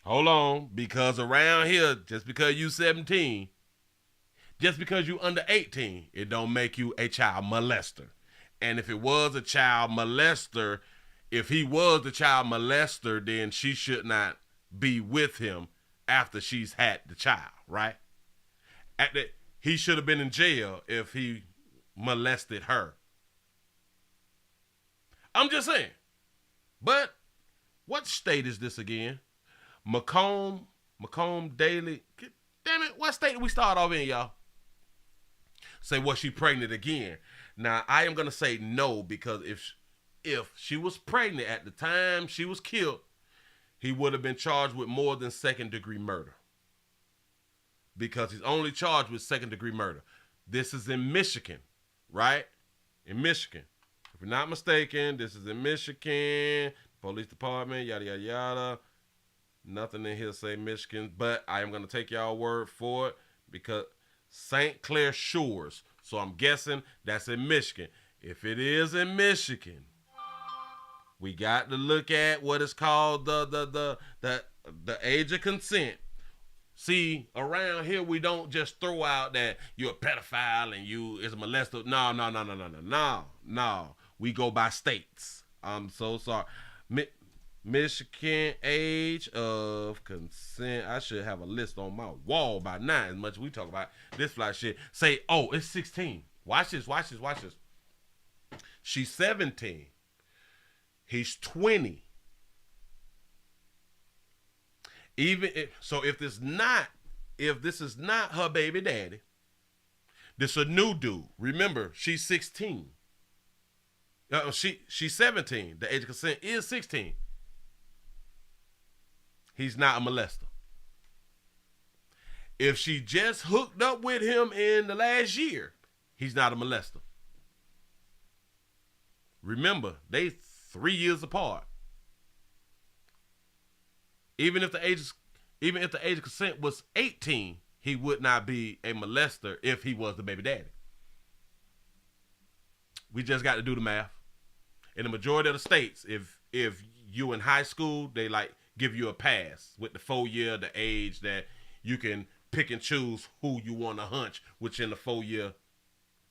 Hold on. Because around here, just because you 17, just because you under 18, it don't make you a child molester. And if it was a child molester, if he was the child molester, then she should not be with him after she's had the child, right? He should have been in jail if he molested her. I'm just saying. But what state is this again? Macomb Daily. Damn it, what state did we start off in, y'all? Say, was she pregnant again? Now, I am going to say no, because if she was pregnant at the time she was killed, he would have been charged with more than second-degree murder. Because he's only charged with second-degree murder. This is in Michigan, right? In Michigan. If you're not mistaken, this is in Michigan. Police department, yada, yada, yada. Nothing in here say Michigan, but I am going to take y'all word for it because St. Clair Shores. So I'm guessing that's in Michigan. If it is in Michigan, we got to look at what is called the age of consent. See, around here we don't just throw out that you're a pedophile and you is a molester. No. We go by states. I'm so sorry. Michigan age of consent. I should have a list on my wall by now, as much as we talk about this fly shit. Say, oh, it's 16. Watch this. She's 17. He's 20. If this is not her baby daddy, this a new dude. Remember, she's 16. She's 17. The age of consent is 16. He's not a molester. If she just hooked up with him in the last year, he's not a molester. Remember, they 3 years apart. Even if the age of consent was 18, he would not be a molester if he was the baby daddy. We just got to do the math. In the majority of the states, if you in high school, they give you a pass with the 4 year, the age that you can pick and choose who you want to hunch, which in the 4 year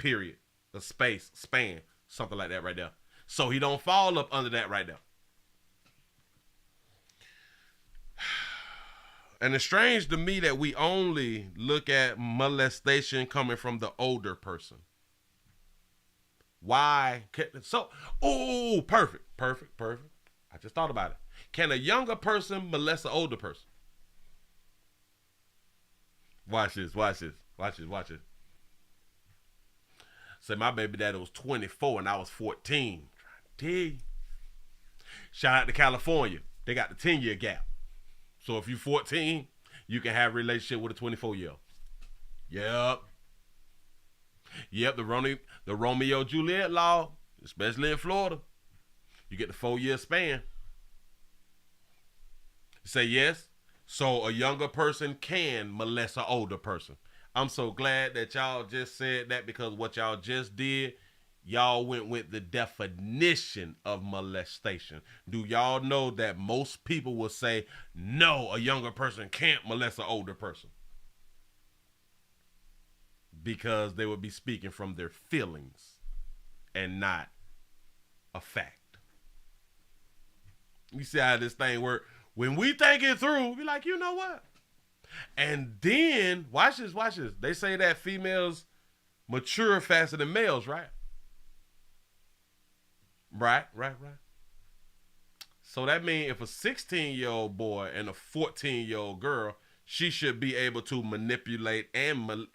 period, a space, span, something like that right there. So he don't fall up under that right there. And it's strange to me that we only look at molestation coming from the older person. Why? So, oh, perfect. I just thought about it. Can a younger person molest an older person? Watch this. Say my baby daddy was 24 and I was 14. Tell you. Shout out to California. They got the 10-year gap. So if you're 14, you can have a relationship with a 24-year-old. Yep, the Romeo Juliet law, especially in Florida. You get the 4-year span. Say yes. So a younger person can molest an older person. I'm so glad that y'all just said that, because what y'all just did, y'all went with the definition of molestation. Do y'all know that most people will say, no, a younger person can't molest an older person? Because they would be speaking from their feelings and not a fact. You see how this thing works? When we think it through, we like, you know what? And then, watch this. They say that females mature faster than males, right? Right. So that means if a 16-year-old boy and a 14-year-old girl, she should be able to manipulate and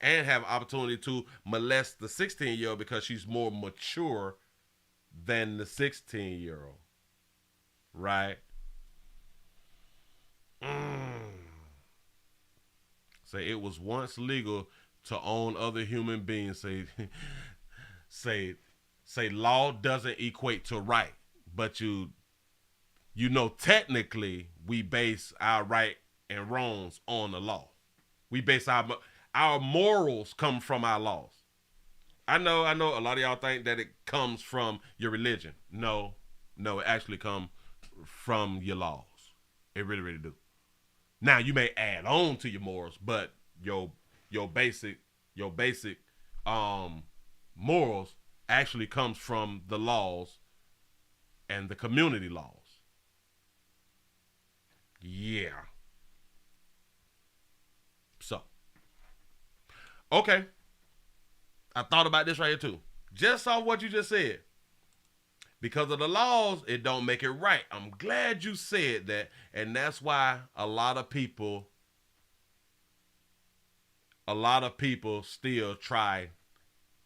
have opportunity to molest the 16-year-old because she's more mature than the 16-year-old. Right? Say it was once legal to own other human beings. Say law doesn't equate to right, but you know technically we base our right and wrongs on the law. We base our morals come from our laws. I know a lot of y'all think that it comes from your religion. No, it actually comes from your laws. It really do. Now you may add on to your morals, but your basic morals actually comes from the laws and the community laws. Yeah. So, okay. I thought about this right here too. Just off what you just said. Because of the laws, it don't make it right. I'm glad you said that. And that's why a lot of people still try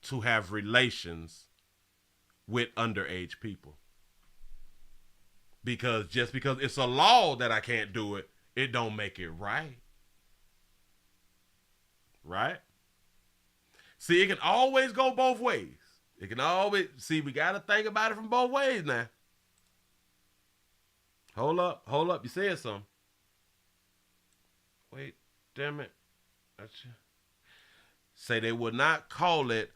to have relations with underage people. Because just because it's a law that I can't do it, it don't make it right. Right? See, it can always go both ways. It can always, we got to think about it from both ways now. Hold up, you said something. Wait, damn it. Say they would not call it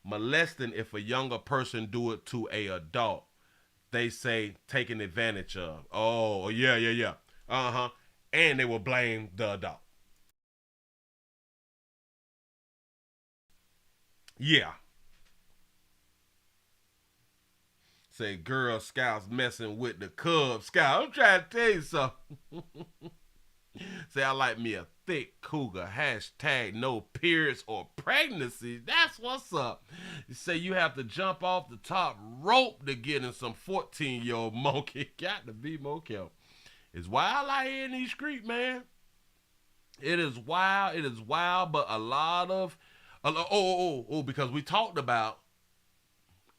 molesting if a younger person do it to a adult. They say taking advantage of. Oh, yeah. Uh-huh. And they will blame the adult. Yeah. Say Girl Scouts messing with the Cub Scout. I'm trying to tell you something. Say I like me a thick cougar. # no periods or pregnancy. That's what's up. You say you have to jump off the top rope to get in some 14-year-old monkey. Got to be more careful. It's wild out here in these streets, man. It is wild, but a lot of because we talked about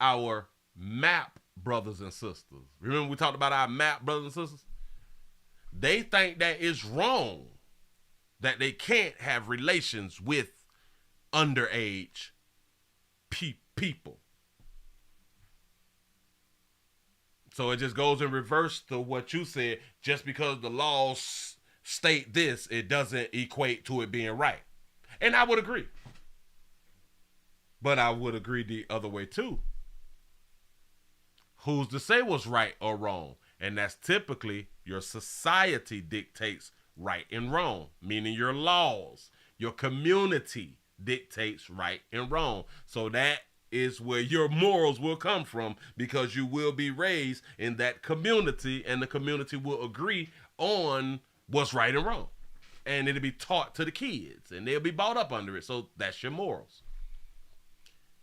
our MAP brothers and sisters. Remember we talked about our MAP brothers and sisters? They think that it's wrong that they can't have relations with underage people. So it just goes in reverse to what you said. Just because the laws state this, it doesn't equate to it being right. And I would agree. But I would agree the other way too. Who's to say what's right or wrong? And that's typically your society dictates right and wrong, meaning your laws. Your community dictates right and wrong. So that is where your morals will come from, because you will be raised in that community, and the community will agree on what's right and wrong. And it'll be taught to the kids, and they'll be brought up under it. So that's your morals.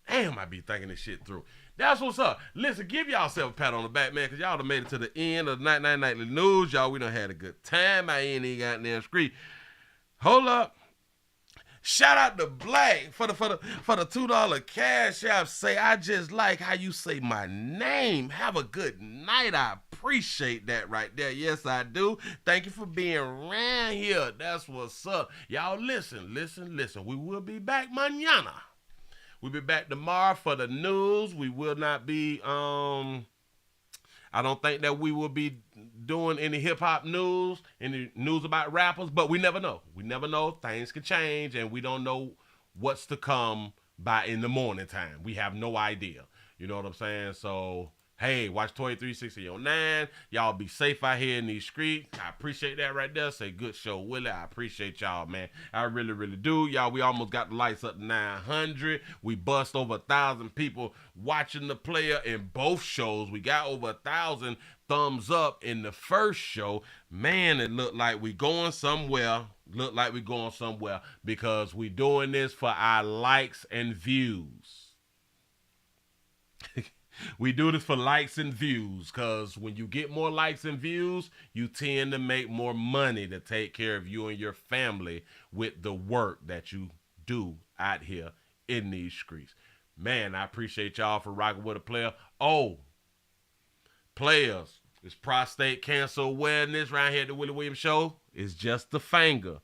Damn, I be thinking this shit through. That's what's up. Listen, give yourself a pat on the back, man, because y'all done made it to the end of the Nightly News. Y'all, we done had a good time. I ain't even got damn street. Hold up. Shout out to Black for the $2 cash app. Say, I just like how you say my name. Have a good night. I appreciate that right there. Yes, I do. Thank you for being around here. That's what's up. Y'all listen. We will be back mañana. We'll be back tomorrow for the news. We will not be, I don't think that we will be doing any hip-hop news, any news about rappers, but we never know. We never know. Things can change, and we don't know what's to come by in the morning time. We have no idea. You know what I'm saying? So, hey, watch 2360 on 9. Y'all be safe out here in these streets. I appreciate that right there. Say good show, Willie. I appreciate y'all, man. I really, really do. Y'all, we almost got the lights up to 900. We bust over 1,000 people watching the player in both shows. We got over 1,000 thumbs up in the first show. Man, it looked like we going somewhere. Because we doing this for our likes and views. We do this for likes and views, because when you get more likes and views, you tend to make more money to take care of you and your family with the work that you do out here in these streets. Man, I appreciate y'all for rocking with a player. Oh, players, it's prostate cancer awareness right here at the Willie Williams Show. It's just the finger.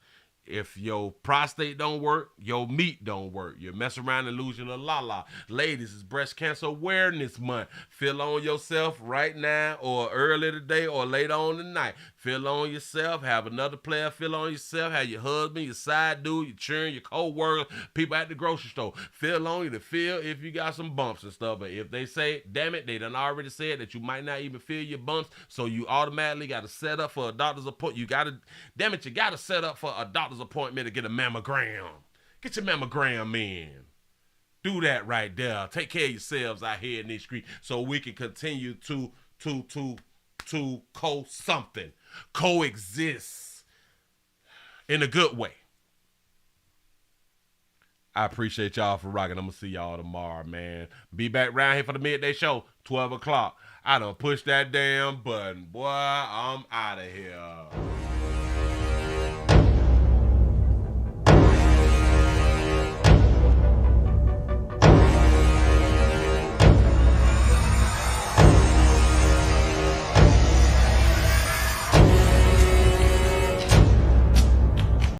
If your prostate don't work, your meat don't work. You mess around and lose your la-la. Ladies, it's Breast Cancer Awareness Month. Feel on yourself right now, or early today, or later on tonight. Feel on yourself. Have another player feel on yourself. Have your husband, your side dude, your children, your co-workers, people at the grocery store. Feel on you to feel if you got some bumps and stuff. But if they say, damn it, they done already said that you might not even feel your bumps, so you automatically got to set up for a doctor's appointment. You got to set up for a doctor's appointment to get a mammogram. Get your mammogram in. Do that right there. Take care of yourselves out here in these streets, so we can continue to coexist in a good way. I appreciate y'all for rocking. I'm gonna see y'all tomorrow, man. Be back around here for the midday show, 12 o'clock. I done pushed that damn button. Boy, I'm out of here.